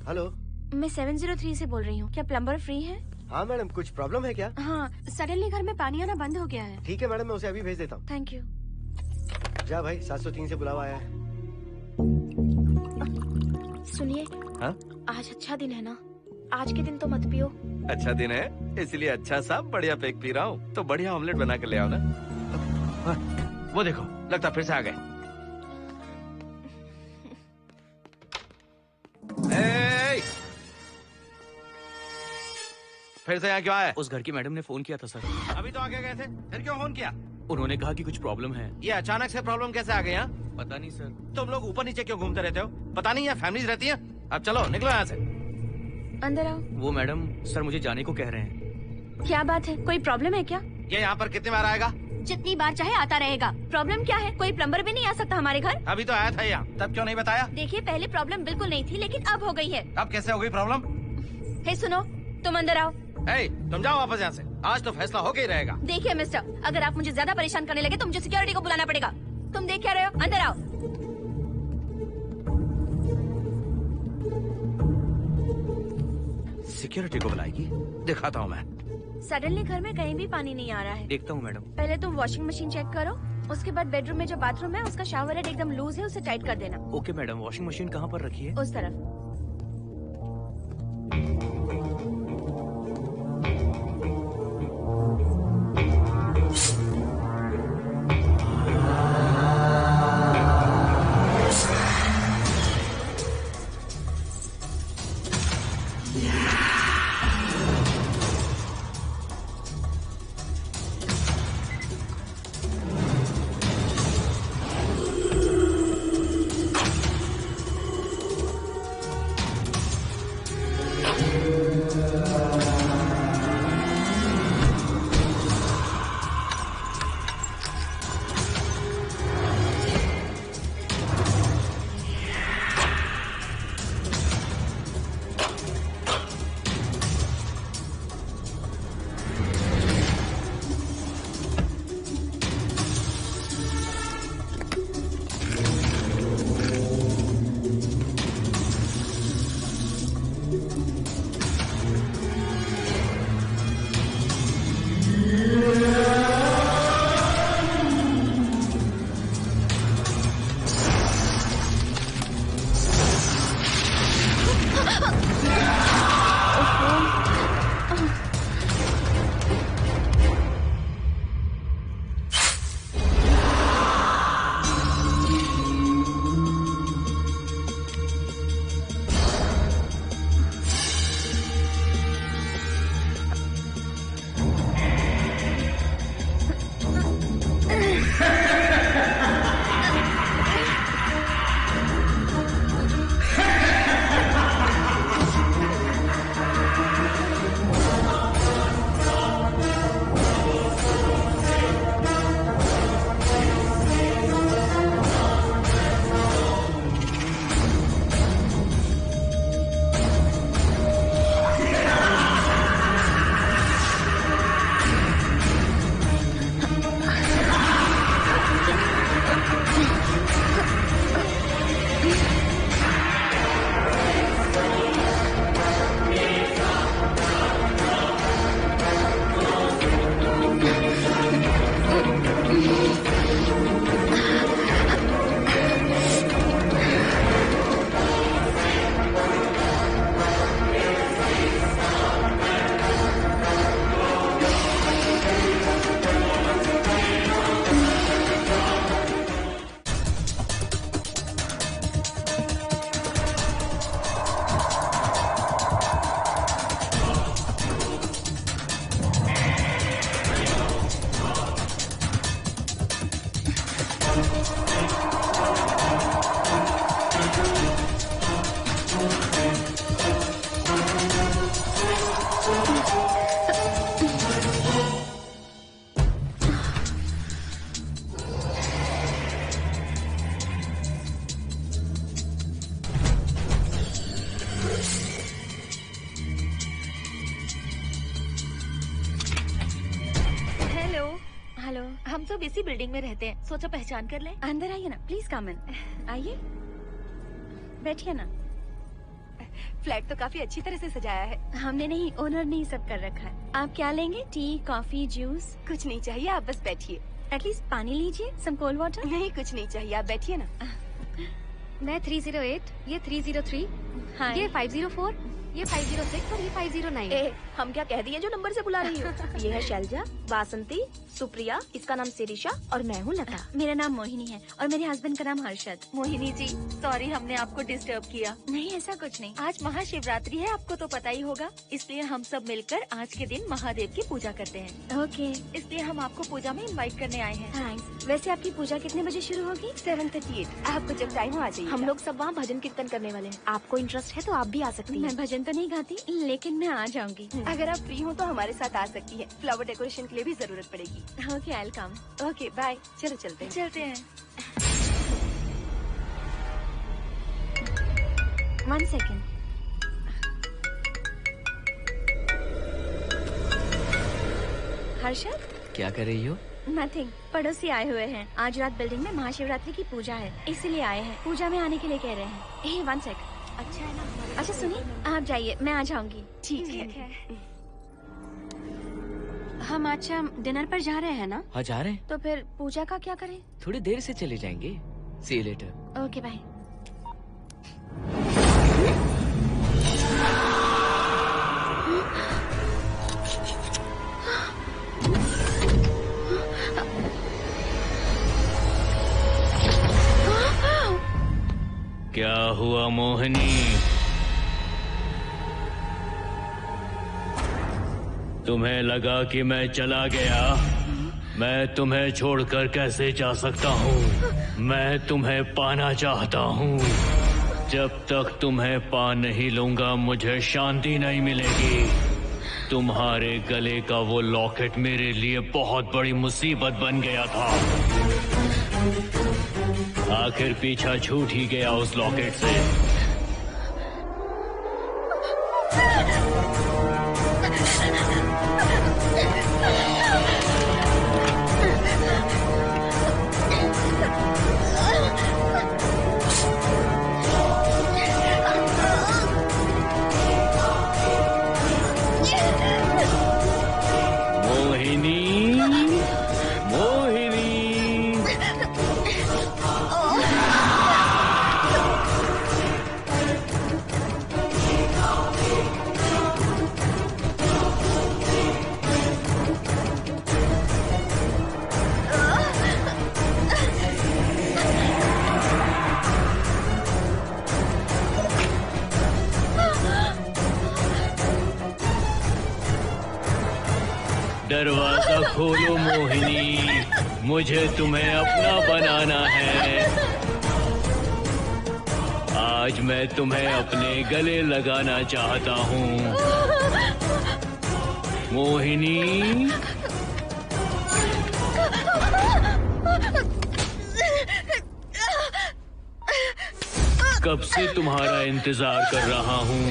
Speaker 3: Hello,
Speaker 6: मैं 703 से बोल रही हूँ। क्या प्लम्बर फ्री है?
Speaker 3: हाँ मैडम, कुछ प्रॉब्लम है क्या?
Speaker 6: हाँ, सडनली घर में पानी आना बंद हो गया है।
Speaker 3: ठीक है मैडम, मैं उसे अभी भेज देता हूँ।
Speaker 6: Thank you.
Speaker 3: जा भाई, 703 से बुलावा आया है।
Speaker 6: सुनिए,
Speaker 7: हाँ?
Speaker 6: आज अच्छा दिन है ना? आज के दिन तो मत पियो।
Speaker 7: अच्छा दिन है, इसलिए अच्छा सा बढ़िया पेक पी रहा हूँ। तो बढ़िया ऑमलेट बना कर ले आओ ना। वो देखो, लगता फिर से आ गए। फिर से यहाँ क्यों आया?
Speaker 4: उस घर की मैडम ने फोन किया था सर।
Speaker 7: अभी तो आगे गए थे, फिर क्यों फोन किया?
Speaker 4: उन्होंने कहा कि कुछ प्रॉब्लम है।
Speaker 7: ये अचानक से प्रॉब्लम कैसे आ गई? यहाँ
Speaker 4: पता नहीं सर।
Speaker 7: तुम लोग ऊपर नीचे क्यों घूमते रहते हो? पता नहीं यहाँ फैमिलीज रहती हैं? अब चलो निकलो यहाँ से।
Speaker 6: अंदर आओ।
Speaker 4: वो मैडम सर मुझे जाने को कह रहे हैं।
Speaker 6: क्या बात है, कोई प्रॉब्लम है क्या?
Speaker 7: ये यहाँ पर कितनी बार आएगा?
Speaker 6: जितनी बार चाहे आता रहेगा। प्रॉब्लम क्या है? कोई प्लम्बर भी नहीं आ सकता हमारे घर?
Speaker 7: अभी तो आया था यहाँ, तब क्यों नहीं बताया?
Speaker 6: देखिए, पहले प्रॉब्लम बिल्कुल नहीं थी, लेकिन अब हो गई है।
Speaker 7: अब कैसे हो गई प्रॉब्लम?
Speaker 6: हे सुनो, तुम अंदर आओ।
Speaker 7: तुम जाओ वापस यहाँ से। आज तो फैसला होके ही रहेगा।
Speaker 6: देखिए मिस्टर, अगर आप मुझे ज्यादा परेशान करने लगे तो मुझे सिक्योरिटी को बुलाना पड़ेगा। तुम देख क्या रहे हो? अंदर आओ।
Speaker 7: सिक्योरिटी को बुलाएगी? दिखाता हूँ मैं।
Speaker 6: सडनली घर में कहीं भी पानी नहीं आ रहा है।
Speaker 4: देखता हूँ मैडम।
Speaker 6: पहले तुम वॉशिंग मशीन चेक करो, उसके बाद बेडरूम में जो बाथरूम है उसका शावर हेड एकदम लूज है, उसे टाइट कर देना।
Speaker 4: ओके मैडम, वॉशिंग मशीन कहाँ पर रखी है?
Speaker 6: उस तरफ। हम सब इसी बिल्डिंग में रहते हैं, सोचा पहचान कर लें। अंदर आइए ना, प्लीज कम इन। आइए, बैठिए ना।
Speaker 1: फ्लैट तो काफी अच्छी तरह से सजाया है।
Speaker 6: हमने नहीं, ओनर ने ही सब कर रखा है। आप क्या लेंगे? T, coffee, juice?
Speaker 1: कुछ नहीं चाहिए, आप बस बैठिए।
Speaker 6: एटलीस्ट पानी लीजिए, सम कोल्ड वाटर।
Speaker 1: नहीं, कुछ नहीं चाहिए, आप बैठिए ना।
Speaker 9: मैं 308, ये 303,
Speaker 6: हाँ।
Speaker 9: ये 504, ये 506 और ये 509।
Speaker 6: ए, हम क्या कह दिए जो नंबर से बुला रही हो? ये है शैलजा, वासंती, सुप्रिया, इसका नाम शिरीषा और मैं हूँ लता। मेरा नाम मोहिनी है और मेरे हस्बैंड का नाम हर्षद। मोहिनी जी, सॉरी हमने आपको डिस्टर्ब किया। नहीं, ऐसा कुछ नहीं। आज महाशिवरात्रि है, आपको तो पता ही होगा, इसलिए हम सब मिलकर आज के दिन महादेव की पूजा करते हैं। ओके, इसलिए हम आपको पूजा में इनवाइट करने आए हैं। थैंक्स। वैसे आपकी पूजा कितने बजे शुरू होगी?
Speaker 1: 7:38। आपको जब टाइम हो आ जाइए।
Speaker 6: हम लोग सब वहाँ भजन कीर्तन करने वाले हैं। आपको इंटरेस्ट है तो आप भी आ सकती हैं। मैं भजन तो नहीं गाती, लेकिन मैं आ जाऊंगी।
Speaker 1: अगर आप फ्री हो तो हमारे साथ आ सकती है। फ्लावर डेकोरेशन के लिए भी जरूरत पड़ेगी।
Speaker 6: Okay, I will come.
Speaker 1: Okay, bye. चलो चलते हैं।
Speaker 6: चलते हैं। 1 सेकेंड। हर्षद,
Speaker 8: क्या कर रही हो?
Speaker 6: नथिंग। पड़ोसी आए हुए हैं। आज रात बिल्डिंग में महाशिवरात्रि की पूजा है, इसीलिए आए हैं। पूजा में आने के लिए कह रहे हैं। 1 सेक। अच्छा है ना? अच्छा सुनिए, आप जाइए, मैं आ जाऊंगी।
Speaker 1: ठीक है।
Speaker 6: हम अच्छा डिनर पर जा रहे हैं ना?
Speaker 8: हाँ जा रहे हैं।
Speaker 6: तो फिर पूजा का क्या करें?
Speaker 8: थोड़ी देर से चले जाएंगे। See you later.
Speaker 6: Okay, bye.
Speaker 5: क्या हुआ मोहिनी? तुम्हें लगा कि मैं चला गया? मैं तुम्हें छोड़कर कैसे जा सकता हूँ? मैं तुम्हें पाना चाहता हूँ। जब तक तुम्हें पा नहीं लूंगा मुझे शांति नहीं मिलेगी। तुम्हारे गले का वो लॉकेट मेरे लिए बहुत बड़ी मुसीबत बन गया था। आखिर पीछा छूट ही गया उस लॉकेट से। दरवाजा खोलो मोहिनी, मुझे तुम्हें अपना बनाना है। आज मैं तुम्हें अपने गले लगाना चाहता हूँ मोहिनी। कब से तुम्हारा इंतजार कर रहा हूँ।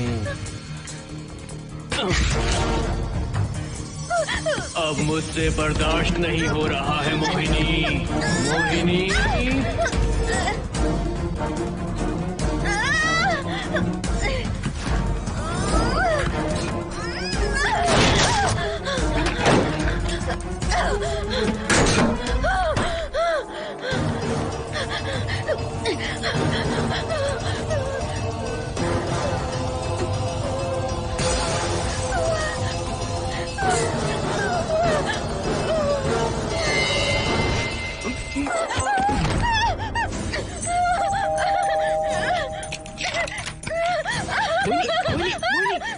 Speaker 5: अब मुझसे बर्दाश्त नहीं हो रहा है मोहिनी। मोहिनी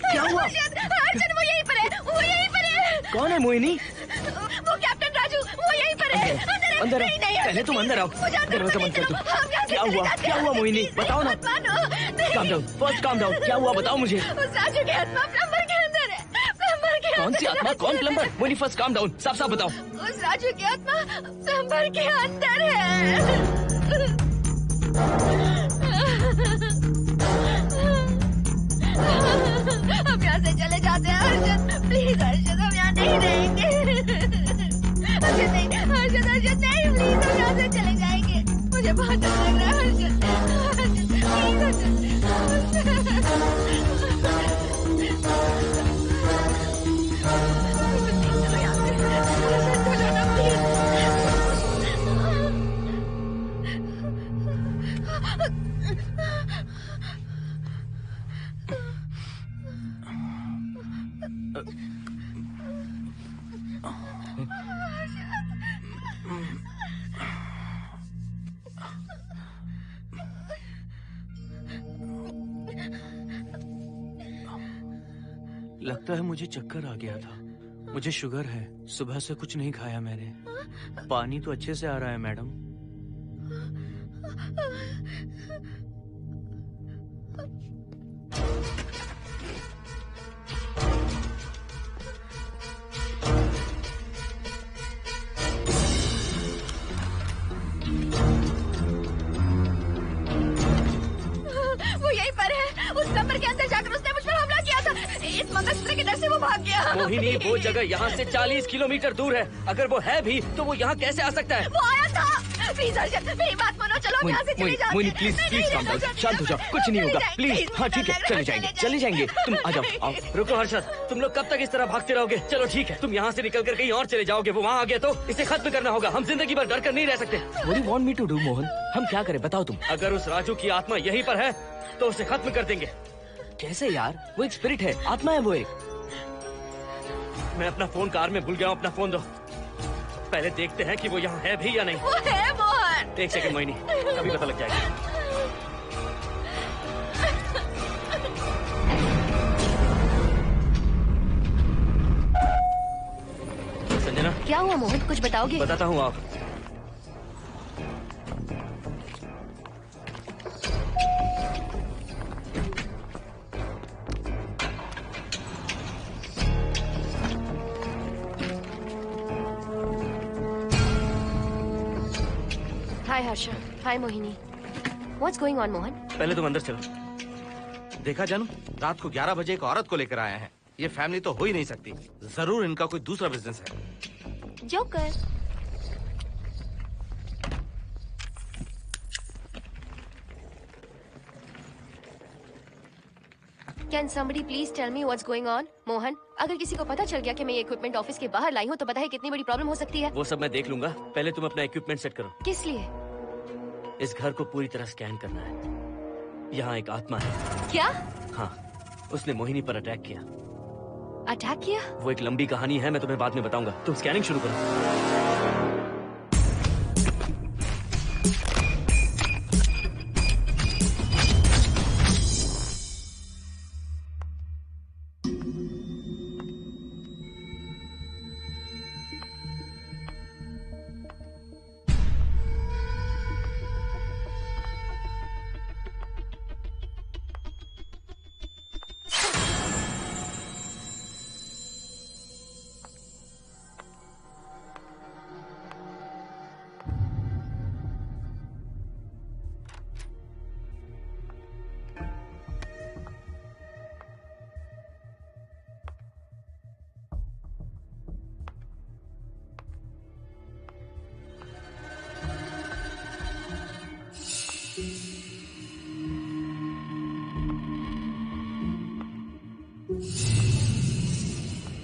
Speaker 10: क्या हुआ?
Speaker 6: अर्जुन, वो यहीं पर है, वो यहीं पर है।
Speaker 10: कौन है मोहिनी?
Speaker 6: वो कैप्टन राजू, वो यहीं पर है।
Speaker 10: अंदर
Speaker 6: नहीं, नहीं,
Speaker 10: पहले तुम अंदर आओ। दरवाजा बंद कर दो। क्या हुआ? क्या हुआ मोहिनी? बताओ ना। Calm down, first calm down. क्या हुआ बताओ मुझे।
Speaker 6: उस राजू की आत्मा प्लम्बर के अंदर है। प्लम्बर के
Speaker 10: कौन सी आत्मा? कौन plumber? Mohini first calm down, साफ साफ बताओ।
Speaker 6: उस राजू की आत्मा प्लम्बर के अंदर है। हम यहाँ से चले जाते हैं अर्जुन, प्लीज अर्जुन, हम यहाँ नहीं रहेंगे। अर्जुन नहीं, अर्जुन अर्जुन
Speaker 11: लगता है मुझे चक्कर आ गया था। मुझे शुगर है, सुबह से कुछ नहीं खाया मैंने। पानी तो अच्छे से आ रहा है मैडम।
Speaker 6: वो यहीं पर है। उस कमर के अंदर जाकर उसने मुझ पर हमला किया था। इस मंगलसूत्र के डर से वो भाग गया।
Speaker 4: मोहिनी, वो जगह यहाँ से 40 किलोमीटर दूर है। अगर वो है भी तो वो यहाँ कैसे आ सकता है?
Speaker 6: वो आया था। प्लीज अर्जुन, मेरी बात मानो, चलो यहाँ से चले जाते हैं।
Speaker 8: प्लीज काम डाउन, शांत हो जाओ, कुछ नहीं होगा प्लीज। हाँ ठीक है, चले जाएंगे। तुम आ जाओ, आओ।
Speaker 4: रुको हर्षद, तुम लोग कब तक इस तरह भागते रहोगे? चलो ठीक है, तुम यहाँ से निकल कर कहीं और चले जाओगे। वो वहाँ आ गया तो इसे खत्म करना होगा। हम जिंदगी भर डर कर नहीं रह सकते।
Speaker 8: What do you want me to do, Mohan? हम क्या करें बताओ तुम।
Speaker 4: अगर उस राजू की आत्मा यहीं पर है तो उसे खत्म कर देंगे।
Speaker 8: कैसे यार? वो एक स्पिरिट है, आत्मा है वो एक।
Speaker 4: मैं अपना फोन कार में भूल गया हूँ। अपना फोन दो। पहले देखते हैं कि वो यहाँ है भी या नहीं।
Speaker 6: वो है मोहन।
Speaker 4: एक सेकंड मोहिनी, अभी पता लग जाएगा। संजना,
Speaker 9: क्या हुआ मोहन, कुछ बताओगे?
Speaker 4: बताता हूँ आप।
Speaker 9: हाय हर्षा, हाय Mohini. What's going on, Mohan?
Speaker 4: पहले तुम अंदर चलो।
Speaker 7: देखा जानू, रात को 11 बजे एक औरत को लेकर आया है। ये फैमिली तो हो ही नहीं सकती। जरूर इनका कोई दूसरा बिजनेस है।
Speaker 9: Joker. Can somebody please tell me what's going on? Mohan, अगर किसी को पता चल गया कि मैं ये इक्विपमेंट ऑफिस के बाहर लाई हूँ तो पता है कितनी बड़ी प्रॉब्लम हो सकती है।
Speaker 4: वो सब मैं देख लूंगा। पहले तुम अपना इक्विपमेंट सेट करो।
Speaker 9: किस लिए?
Speaker 4: इस घर को पूरी तरह स्कैन करना है। यहाँ एक आत्मा है।
Speaker 9: क्या?
Speaker 4: हाँ, उसने मोहिनी पर अटैक किया।
Speaker 9: अटैक किया?
Speaker 4: वो एक लंबी कहानी है, मैं तुम्हें बाद में बताऊंगा। तुम स्कैनिंग शुरू करो।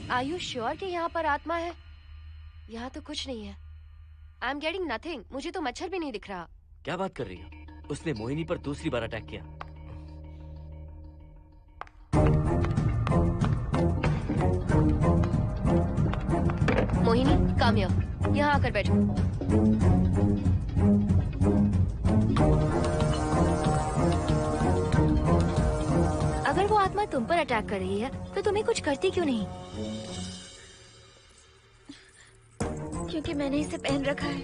Speaker 9: Are you sure कि यहाँ पर आत्मा है? यहाँ तो कुछ नहीं है। I am getting nothing. मुझे तो मच्छर भी नहीं दिख रहा।
Speaker 4: क्या बात कर रही हो? उसने मोहिनी पर दूसरी बार अटैक किया।
Speaker 9: मोहिनी, कम यहाँ आकर बैठो। अगर वो आत्मा तुम पर अटैक कर रही है तो तुम्हें कुछ करती क्यों नहीं?
Speaker 6: क्योंकि मैंने इसे पहन रखा है।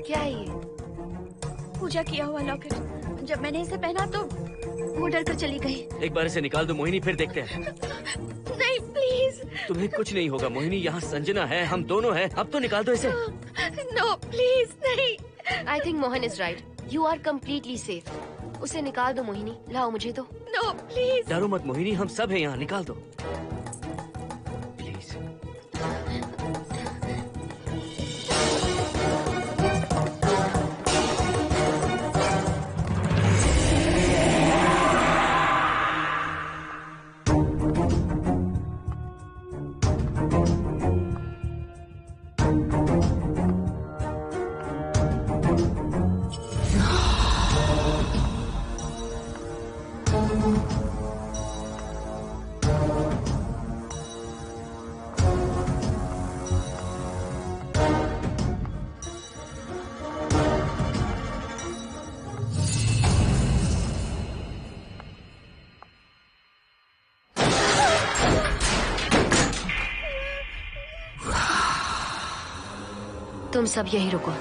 Speaker 9: क्या है ये?
Speaker 6: पूजा किया हुआ लॉकेट। जब मैंने इसे पहना तो वो डर कर चली गई।
Speaker 4: एक बार इसे निकाल दो मोहिनी, फिर देखते हैं।
Speaker 6: नहीं प्लीज।
Speaker 4: तुम्हें कुछ नहीं होगा मोहिनी, यहाँ संजना है, हम दोनों हैं। अब तो निकाल दो इसे।
Speaker 6: नो प्लीज नहीं।
Speaker 9: I think Mohan is right. You are completely safe. उसे निकाल दो मोहिनी। लाओ मुझे दो।
Speaker 6: No please.
Speaker 4: डरो मत मोहिनी, हम सब हैं यहाँ, निकाल दो प्लीज।
Speaker 9: तुम सब यही रुको।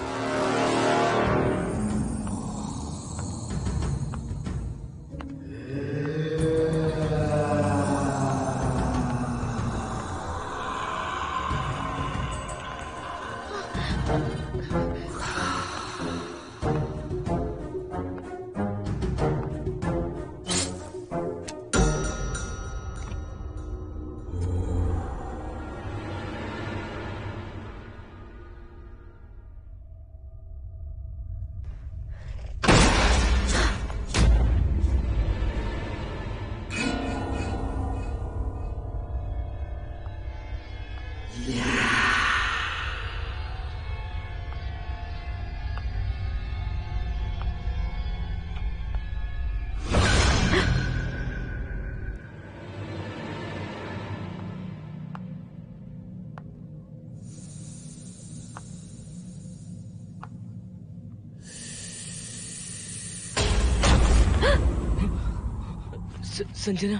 Speaker 8: संजना,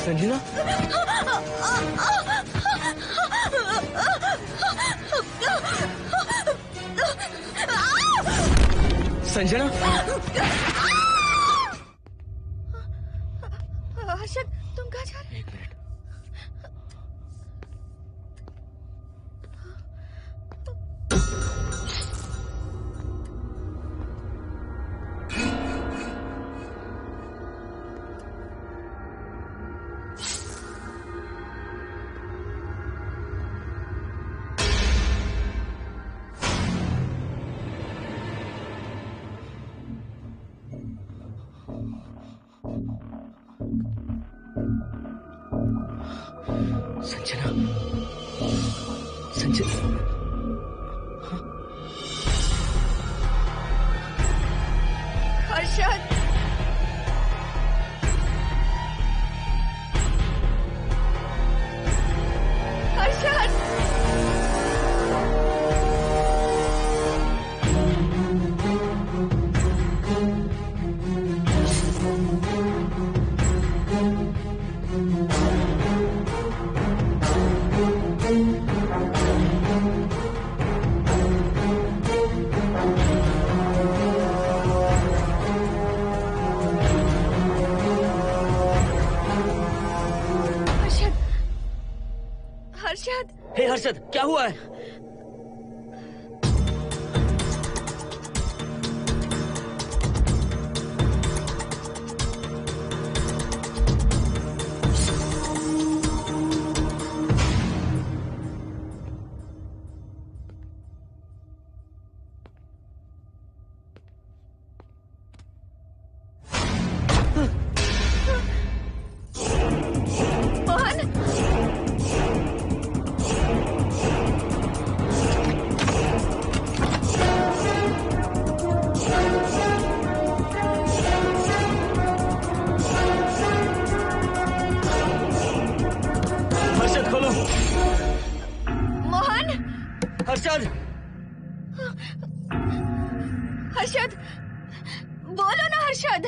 Speaker 8: संजना, संजना,
Speaker 6: हर्षद, तुम कहाँ जा रहे?
Speaker 8: एक मिनट। संजना, संजना,
Speaker 6: हर्षद, हर्षद, हर्षद,
Speaker 8: हे हर्षद, क्या हुआ है? हर्षद,
Speaker 6: हर्षद, बोलो ना हर्षद।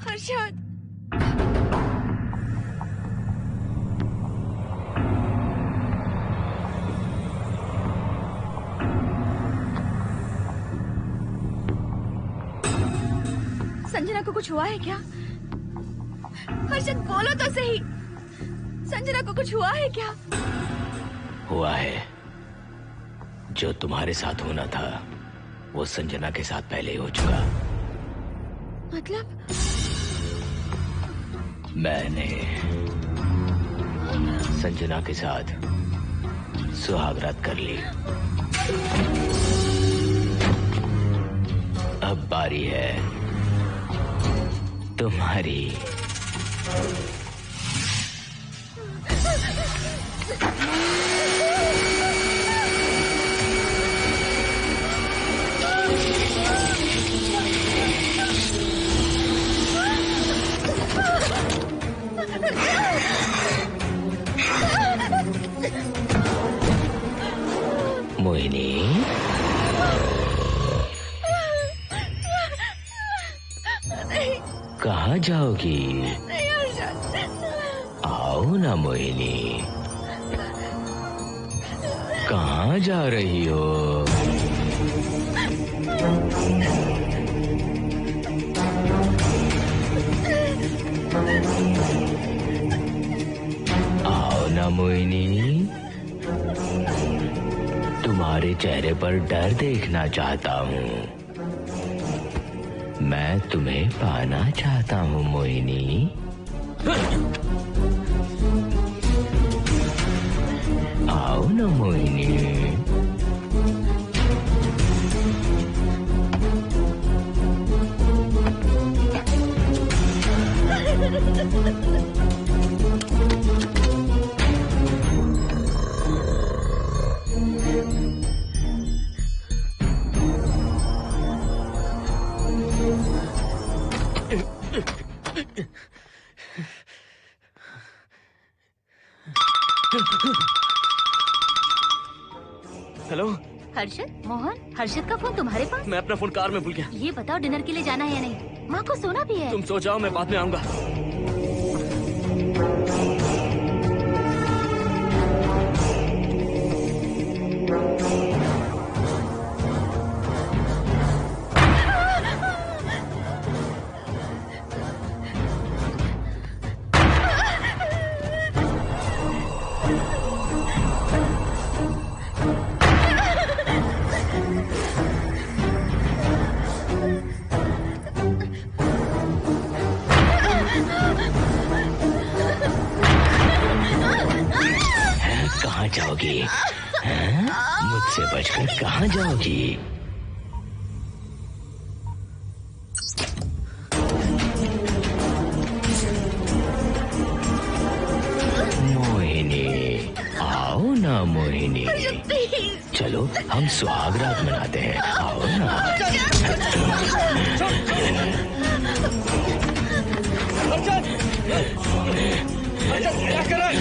Speaker 6: हर्षद, संजना को कुछ हुआ है क्या? हर्षद बोलो तो सही, संजना को कुछ हुआ है क्या?
Speaker 8: हुआ है, जो तुम्हारे साथ होना था वो संजना के साथ पहले ही हो चुका।
Speaker 6: मतलब?
Speaker 8: मैंने संजना के साथ सुहागरात कर ली। अब बारी है तुम्हारी। मोहिनी, कहाँ जाओगी? आओ ना मोहिनी, कहाँ जा रही हो? आओ ना मोहिनी, तुम्हारे चेहरे पर डर देखना चाहता हूँ। मैं तुम्हें पाना चाहता हूँ मोहिनी। आओ ना मोहिनी।
Speaker 4: हेलो
Speaker 12: हर्षद, मोहन, हर्षद का फोन तुम्हारे पास?
Speaker 4: मैं अपना फोन कार में भूल गया।
Speaker 12: ये बताओ डिनर के लिए जाना है या नहीं? माँ को सोना भी है।
Speaker 4: तुम सो जाओ, मैं बाद में आऊंगा।
Speaker 8: कहाँ जाओगी? मुझसे बचकर कहाँ जाओगी? मोहिनी, आओ ना मोहिनी। चलो हम सुहागरात मनाते हैं, आओ ना।
Speaker 4: क्या कर रहा है?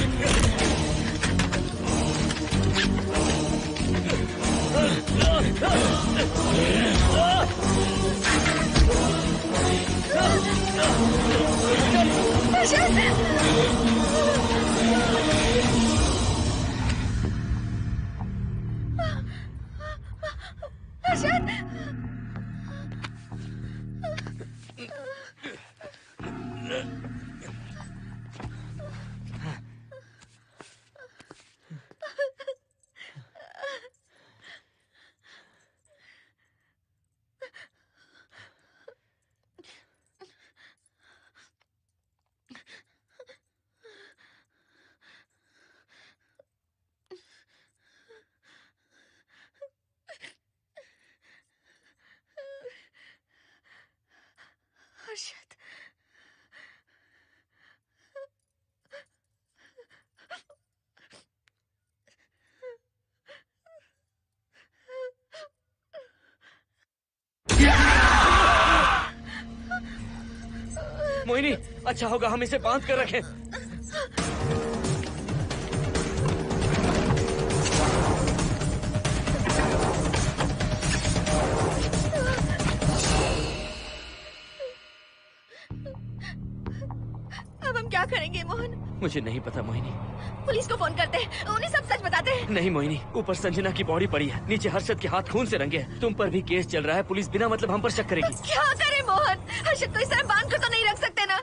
Speaker 6: हर्षद,
Speaker 4: मोहिनी, अच्छा होगा हम इसे बांध कर रखें।
Speaker 6: अब हम क्या करेंगे मोहन?
Speaker 4: मुझे नहीं पता मोहिनी।
Speaker 6: पुलिस को फोन करते हैं, उन्हें सब सच बताते हैं।
Speaker 4: नहीं मोहिनी, ऊपर संजना की बॉडी पड़ी है, नीचे हर्षद के हाथ खून से रंगे हैं। तुम पर भी केस चल रहा है, पुलिस बिना मतलब हम पर शक करेगी।
Speaker 6: क्या करे मोहन? हर्षद को इस तरह बांध कर तो नहीं रख सकते ना।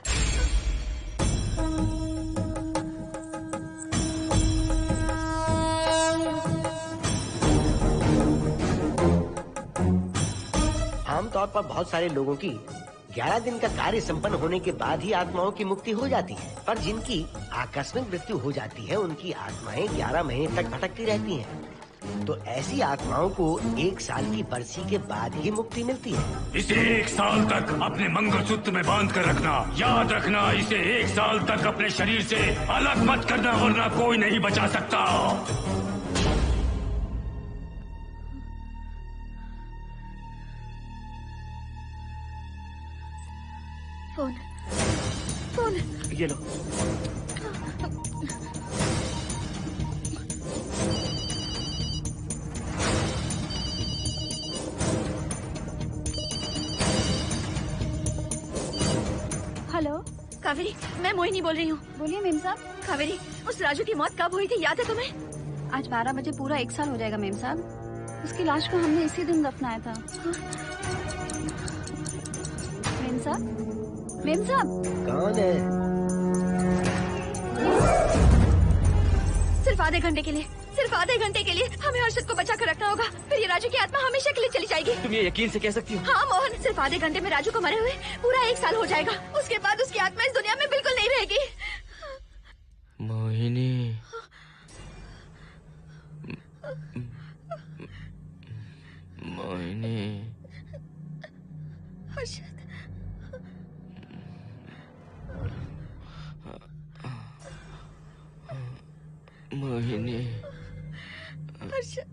Speaker 3: आमतौर पर बहुत सारे लोगों की 11 दिन का कार्य संपन्न होने के बाद ही आत्माओं की मुक्ति हो जाती है, पर जिनकी आकस्मिक मृत्यु हो जाती है उनकी आत्माएं 11 महीने तक भटकती रहती हैं। तो ऐसी आत्माओं को 1 साल की बरसी के बाद ही मुक्ति मिलती है।
Speaker 5: इसे 1 साल तक अपने मंगलसूत्र में बांध कर रखना। याद रखना, इसे 1 साल तक अपने शरीर से अलग मत करना, वरना कोई नहीं बचा सकता।
Speaker 6: फोन
Speaker 11: ये लो।
Speaker 6: हेलो कावेरी, मैं मोहिनी बोल रही हूँ।
Speaker 12: बोलिए मेम साहब।
Speaker 6: कावेरी, उस राजू की मौत कब हुई थी, याद है तुम्हें?
Speaker 12: आज 12 बजे पूरा 1 साल हो जाएगा मेम साहब। उसकी लाश को हमने इसी दिन दफनाया था। मेम साहब, मेम साहब।
Speaker 3: कौन है?
Speaker 6: सिर्फ आधे घंटे के लिए, सिर्फ आधे घंटे के लिए हमें हर्षद को बचा कर रखना होगा, फिर ये राजू की आत्मा हमेशा के लिए चली जाएगी।
Speaker 11: तुम ये यकीन से कह सकती हो?
Speaker 6: हाँ मोहन, सिर्फ आधे घंटे में राजू को मरे हुए पूरा 1 साल हो जाएगा। उसके बाद उसकी आत्मा इस दुनिया में बिल्कुल नहीं रहेगी।
Speaker 4: मोहिनी, मोहिनी,
Speaker 6: हर्षद,
Speaker 4: मोहिनी,
Speaker 6: हर्षद,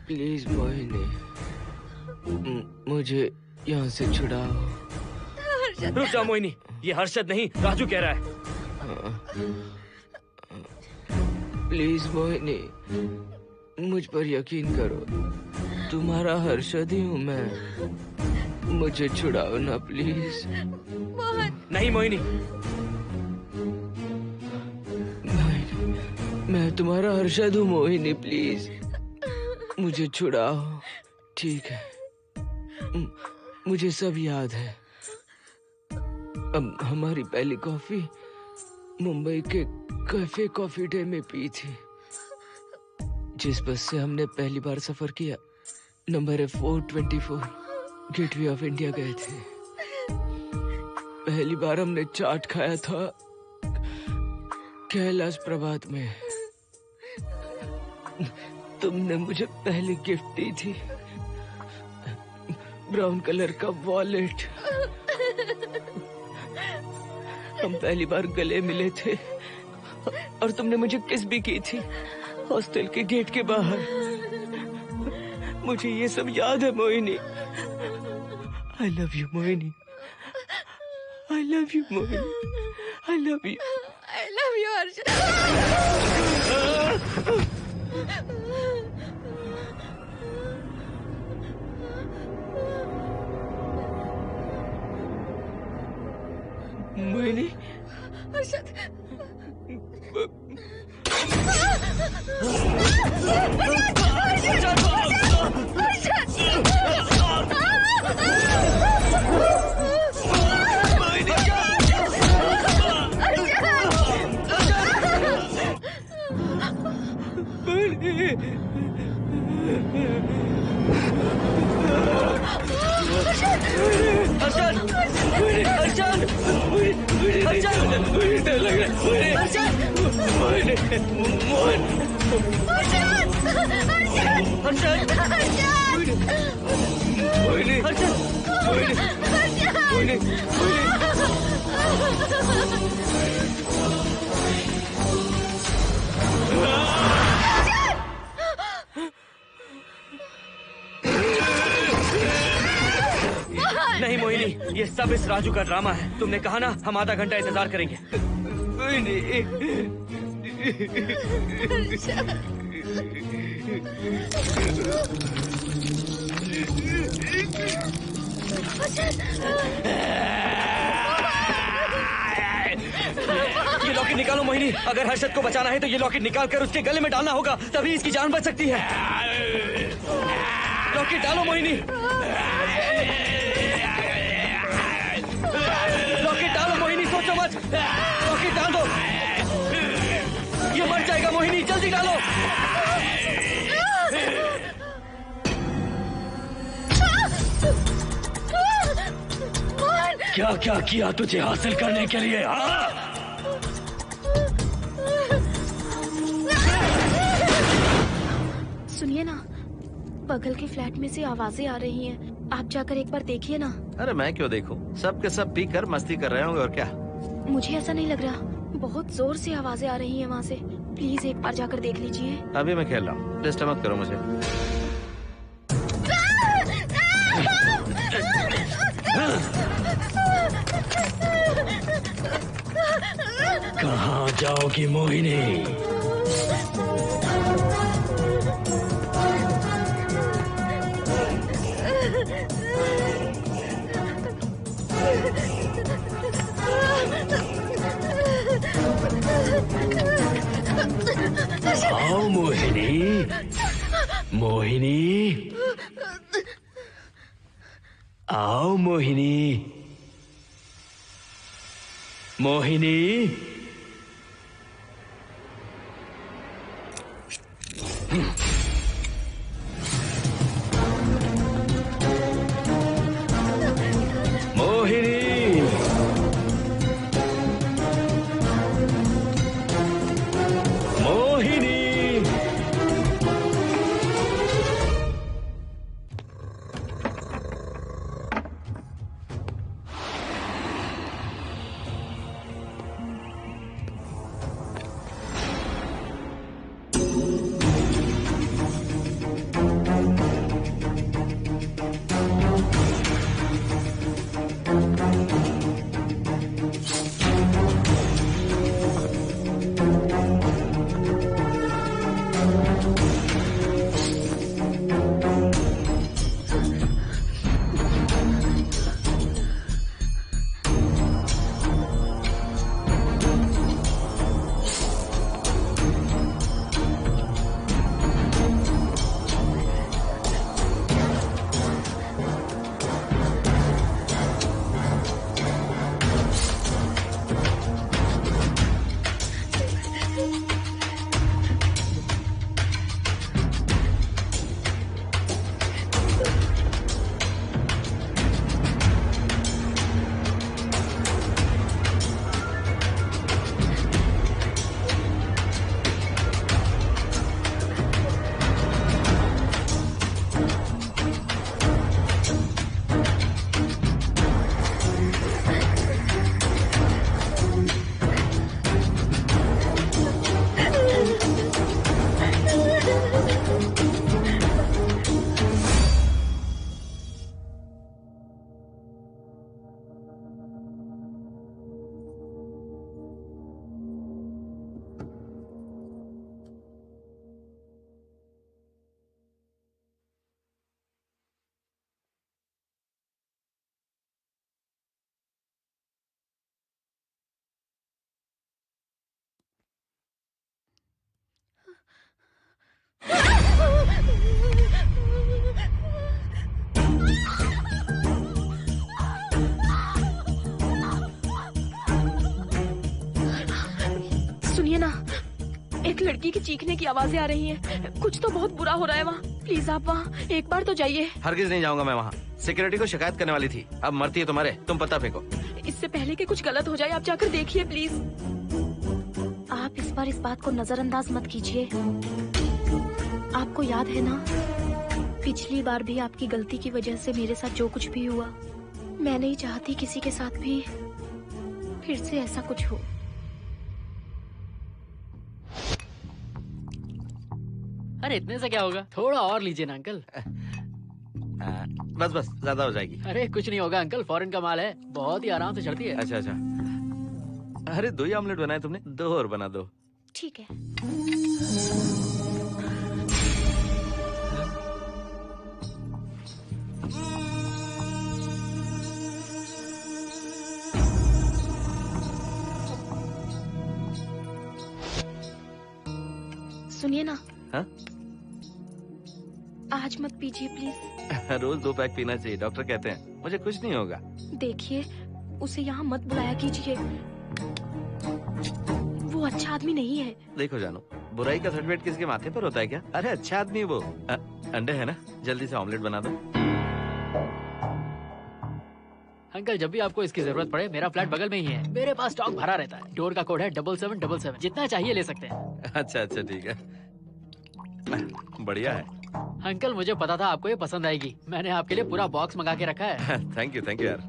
Speaker 4: प्लीज मोहिनी, मुझे यहाँ से छुड़ाओ।
Speaker 11: रुक जाओ मोहिनी, ये हर्षद नहीं राजू कह रहा है।
Speaker 4: प्लीज मोहिनी, मुझ पर यकीन करो, तुम्हारा हर्षद ही हूँ मैं। मुझे छुड़ाओ ना प्लीज।
Speaker 6: मोहन।
Speaker 11: नहीं मोहिनी,
Speaker 4: मैं तुम्हारा हर्षद हूँ मोहिनी, प्लीज मुझे छुड़ाओ। ठीक है, मुझे सब याद है। अब हमारी पहली कॉफी मुंबई के कैफे कॉफी डे में पी थी। जिस बस से हमने पहली बार सफर किया, नंबर है 424, गेटवे ऑफ इंडिया गए थे। पहली बार हमने चाट खाया था कैलाश प्रभात में। तुमने मुझे पहली गिफ्ट दी थी, ब्राउन कलर का वॉलेट। हम पहली बार गले मिले थे और तुमने मुझे किस भी की थी हॉस्टल के गेट के बाहर। मुझे ये सब याद है Mohini. I love you Mohini, I love you Mohini, I love you,
Speaker 6: I love you Harshad.
Speaker 4: Mohini,
Speaker 6: Harshad,
Speaker 11: नहीं मोहिनी, ये सब इस राजू का ड्रामा है। तुमने कहा ना हम आधा घंटा इंतजार करेंगे। ये लॉकेट निकालो मोहिनी। अगर हर्षद को बचाना है तो ये लॉकेट निकाल कर उसके गले में डालना होगा, तभी इसकी जान बच सकती है। लॉकेट डालो मोहिनी, लॉकेट डालो मोहिनी, सोचो मत। लॉकेट डाल दो, ये मर जाएगा मोहिनी।
Speaker 8: मोहिनी जल्दी डालो। क्या क्या किया तुझे हासिल करने के लिए?
Speaker 6: सुनिए ना, बगल के फ्लैट में से आवाजें आ रही हैं। आप जाकर एक बार देखिए ना।
Speaker 7: अरे मैं क्यों देखूं? सब के सब पी कर मस्ती कर रहे होंगे और क्या।
Speaker 6: मुझे ऐसा नहीं लग रहा, बहुत जोर से आवाजें आ रही हैं वहाँ से। प्लीज एक बार जाकर देख लीजिए।
Speaker 7: अभी मैं खेल रहा हूँ, डिस्टर्ब मत करो मुझे।
Speaker 8: कहाँ जाओगी मोहिनी? आओ मोहिनी, मोहिनी, आओ मोहिनी, मोहिनी। मोहिनी, मोहिनी।
Speaker 6: सुनिए ना, एक लड़की की चीखने की आवाजें आ रही हैं। कुछ तो बहुत बुरा हो रहा है वहाँ। प्लीज आप वहाँ एक बार तो जाइए।
Speaker 7: हरगिज नहीं जाऊंगा मैं वहाँ। सिक्योरिटी को शिकायत करने वाली थी, अब मरती है तुम्हारे। तुम पता फेंको।
Speaker 6: इससे पहले कि कुछ गलत हो जाए, आप जाकर देखिए प्लीज। आप इस बार इस बात को नजरअंदाज मत कीजिए। आपको याद है ना, पिछली बार भी आपकी गलती की वजह से मेरे साथ जो कुछ भी हुआ, मैं नहीं चाहती किसी के साथ भी फिर से ऐसा कुछ हो।
Speaker 13: अरे इतने से क्या होगा, थोड़ा और लीजिए ना अंकल।
Speaker 7: बस बस, ज्यादा हो जाएगी।
Speaker 13: अरे कुछ नहीं होगा अंकल, फॉरेन का माल है, बहुत ही आराम से चढ़ती है।
Speaker 7: अच्छा अच्छा। अरे 2 ही ऑमलेट बनाए तुमने, 2 और बना दो।
Speaker 6: ठीक है। सुनिए ना।
Speaker 7: हाँ?
Speaker 6: आज मत पीजिए प्लीज।
Speaker 7: रोज 2 पैक पीना चाहिए, डॉक्टर कहते हैं। मुझे कुछ नहीं होगा।
Speaker 6: देखिए, उसे यहाँ मत बुलाया कीजिए, वो अच्छा आदमी नहीं है।
Speaker 7: देखो जानू, बुराई का सर्टिफिकेट किसके माथे पर होता है क्या? अरे अच्छा आदमी वो। अंडे है ना? जल्दी से ऑमलेट बना दो।
Speaker 13: अंकल जब भी आपको इसकी जरूरत पड़े मेरा फ्लैट बगल में ही है। मेरे पास स्टॉक भरा रहता है। डोर का कोड है 7777। जितना चाहिए ले सकते हैं।
Speaker 7: अच्छा अच्छा ठीक है, बढ़िया है।
Speaker 13: अंकल मुझे पता था आपको ये पसंद आएगी। मैंने आपके लिए पूरा बॉक्स मंगा के रखा है।
Speaker 7: थैंक यू यार।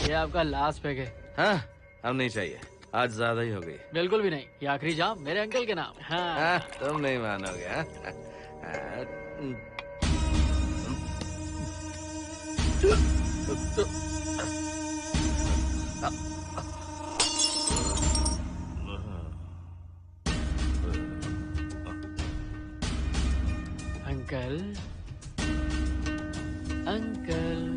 Speaker 13: ये आपका लास्ट पैक है।
Speaker 7: हाँ, अब नहीं चाहिए, आज ज्यादा ही हो गई।
Speaker 13: बिल्कुल भी नहीं, ये आखिरी जाम मेरे अंकल के नाम। हाँ।
Speaker 7: तुम नहीं मानोगे।
Speaker 13: Uncle uncle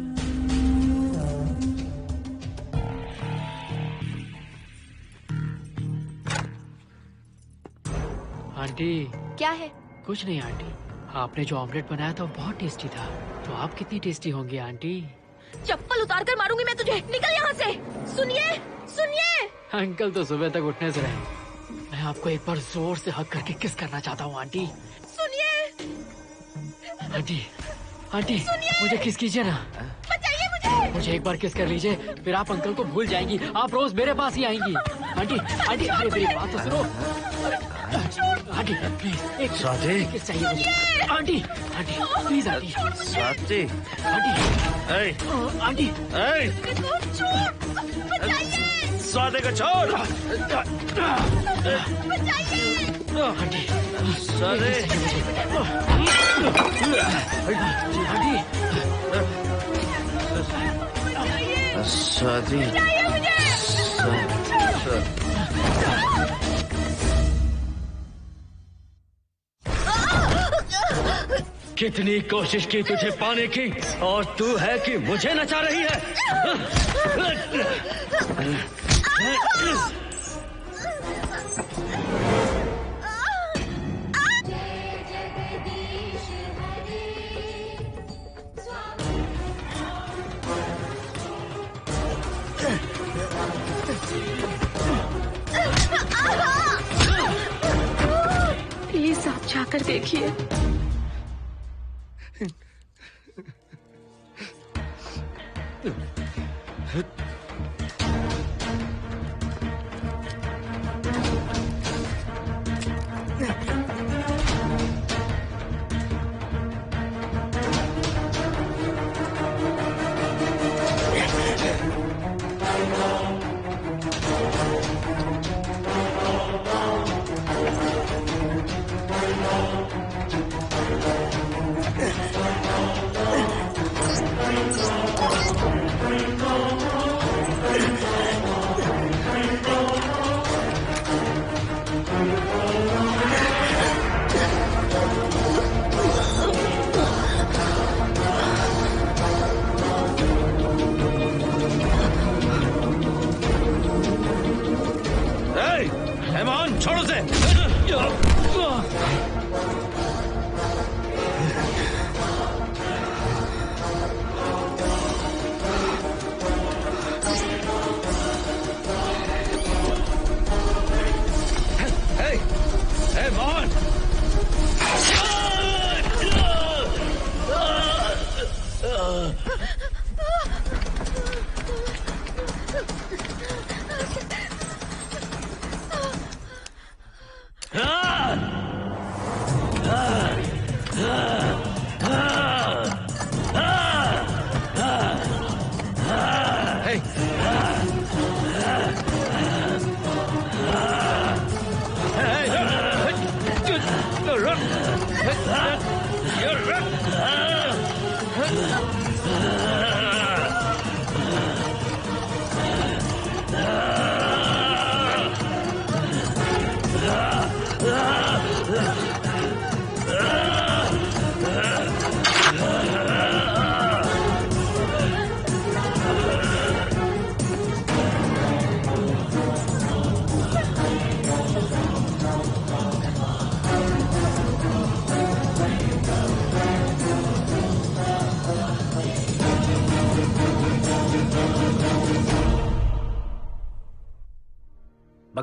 Speaker 13: aunty.
Speaker 9: क्या है?
Speaker 13: कुछ नहीं आंटी, आपने जो ऑमलेट बनाया था वो बहुत टेस्टी था। तो आप कितनी टेस्टी होंगी आंटी?
Speaker 6: चप्पल उतार कर मारूंगी मैं तुझे। निकल यहाँ से। सुनिए सुनिए।
Speaker 13: अंकल तो सुबह तक उठने से रहे। मैं आपको एक बार जोर से हक करके किस करना चाहता हूँ आंटी।
Speaker 6: सुनिए
Speaker 13: आंटी आंटी मुझे किस कीजिए ना।
Speaker 6: बचाइए मुझे।
Speaker 13: मुझे एक बार किस कर लीजिए, फिर आप अंकल को भूल जाएंगी। आप रोज मेरे पास ही आएंगी। आंटी आंटी अरे मेरी बात तो सुनो। आंटी प्लीज एक किस चाहिए मुझे। Aunty aunty please aunty.
Speaker 7: Swati
Speaker 13: aunty
Speaker 7: aunty Swati को छोड़।
Speaker 13: आंटी
Speaker 7: स्वाति
Speaker 8: कितनी कोशिश की तुझे पाने की, और तू है कि मुझे नचा रही है।
Speaker 6: प्लीज आप जाकर देखिए।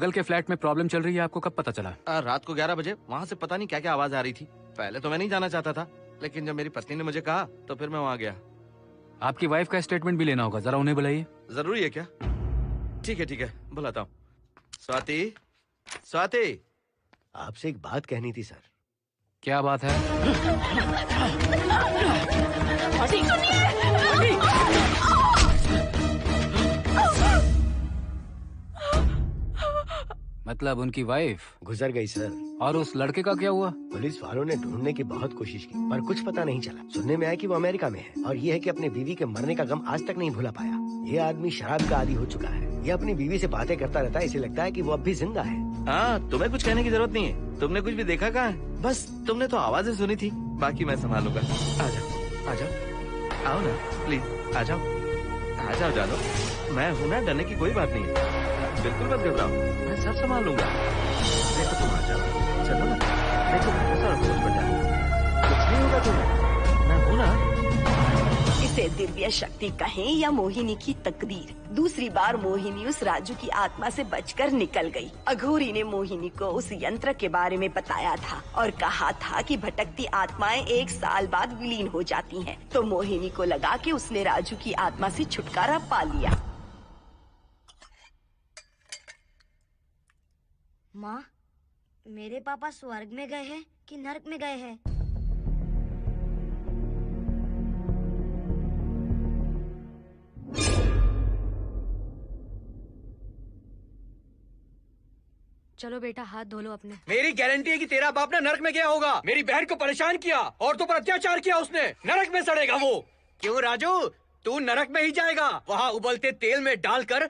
Speaker 11: बगल के फ्लैट में प्रॉब्लम चल रही है, आपको कब पता चला?
Speaker 7: रात को 11 बजे वहाँ से पता नहीं क्या क्या आवाज आ रही थी। पहले तो मैं नहीं जाना चाहता था, लेकिन जब मेरी पत्नी ने मुझे कहा तो फिर मैं वहाँ गया।
Speaker 11: आपकी वाइफ का स्टेटमेंट भी लेना होगा, जरा उन्हें बुलाइए।
Speaker 7: जरूरी है क्या? ठीक है, बुलाता हूँ। स्वाति, स्वाति,
Speaker 3: आपसे एक बात कहनी थी सर।
Speaker 11: क्या बात है? मतलब उनकी वाइफ
Speaker 3: गुजर गई सर।
Speaker 11: और उस लड़के का क्या हुआ?
Speaker 3: पुलिस वालों ने ढूंढने की बहुत कोशिश की पर कुछ पता नहीं चला। सुनने में आया कि वो अमेरिका में है और ये है कि अपने बीवी के मरने का गम आज तक नहीं भुला पाया। ये आदमी शराब का आदी हो चुका है। ये अपनी बीवी से बातें करता रहता है, इसे लगता है कि वो अब भी जिंदा है।
Speaker 7: हाँ, तुम्हें कुछ कहने की जरूरत नहीं है। तुमने कुछ भी देखा कहाँ है? बस तुमने तो आवाजें सुनी थी, बाकी मैं संभालूंगा। आ जाओ, आओ ना प्लीज, आ जाओ जानो। मैं हूँ ना, डरने की कोई बात नहीं है। बिल्कुल मत घबराओ, मैं सब संभाल लूंगा। देखो तुम आ जाओ, चलो ना। देखो भरोसा रखो मुझ पर जाओ, कुछ नहीं होगा तुम्हें, मैं हूँ ना।
Speaker 1: इसे दिव्य शक्ति कहें या मोहिनी की तकदीर, दूसरी बार मोहिनी उस राजू की आत्मा से बचकर निकल गई। अघोरी ने मोहिनी को उस यंत्र के बारे में बताया था और कहा था कि भटकती आत्माएं 1 साल बाद विलीन हो जाती हैं। तो मोहिनी को लगा कि उसने राजू की आत्मा से छुटकारा पा लिया।
Speaker 14: माँ, मेरे पापा स्वर्ग में गए हैं कि नरक में गए हैं?
Speaker 9: चलो बेटा, हाथ धो लो अपने।
Speaker 13: मेरी गारंटी है कि तेरा बाप ना नरक में गया होगा। मेरी बहन को परेशान किया, औरतों पर अत्याचार किया उसने। नरक में सड़ेगा वो। क्यों राजू, तू नरक में ही जाएगा। वहाँ उबलते तेल में डालकर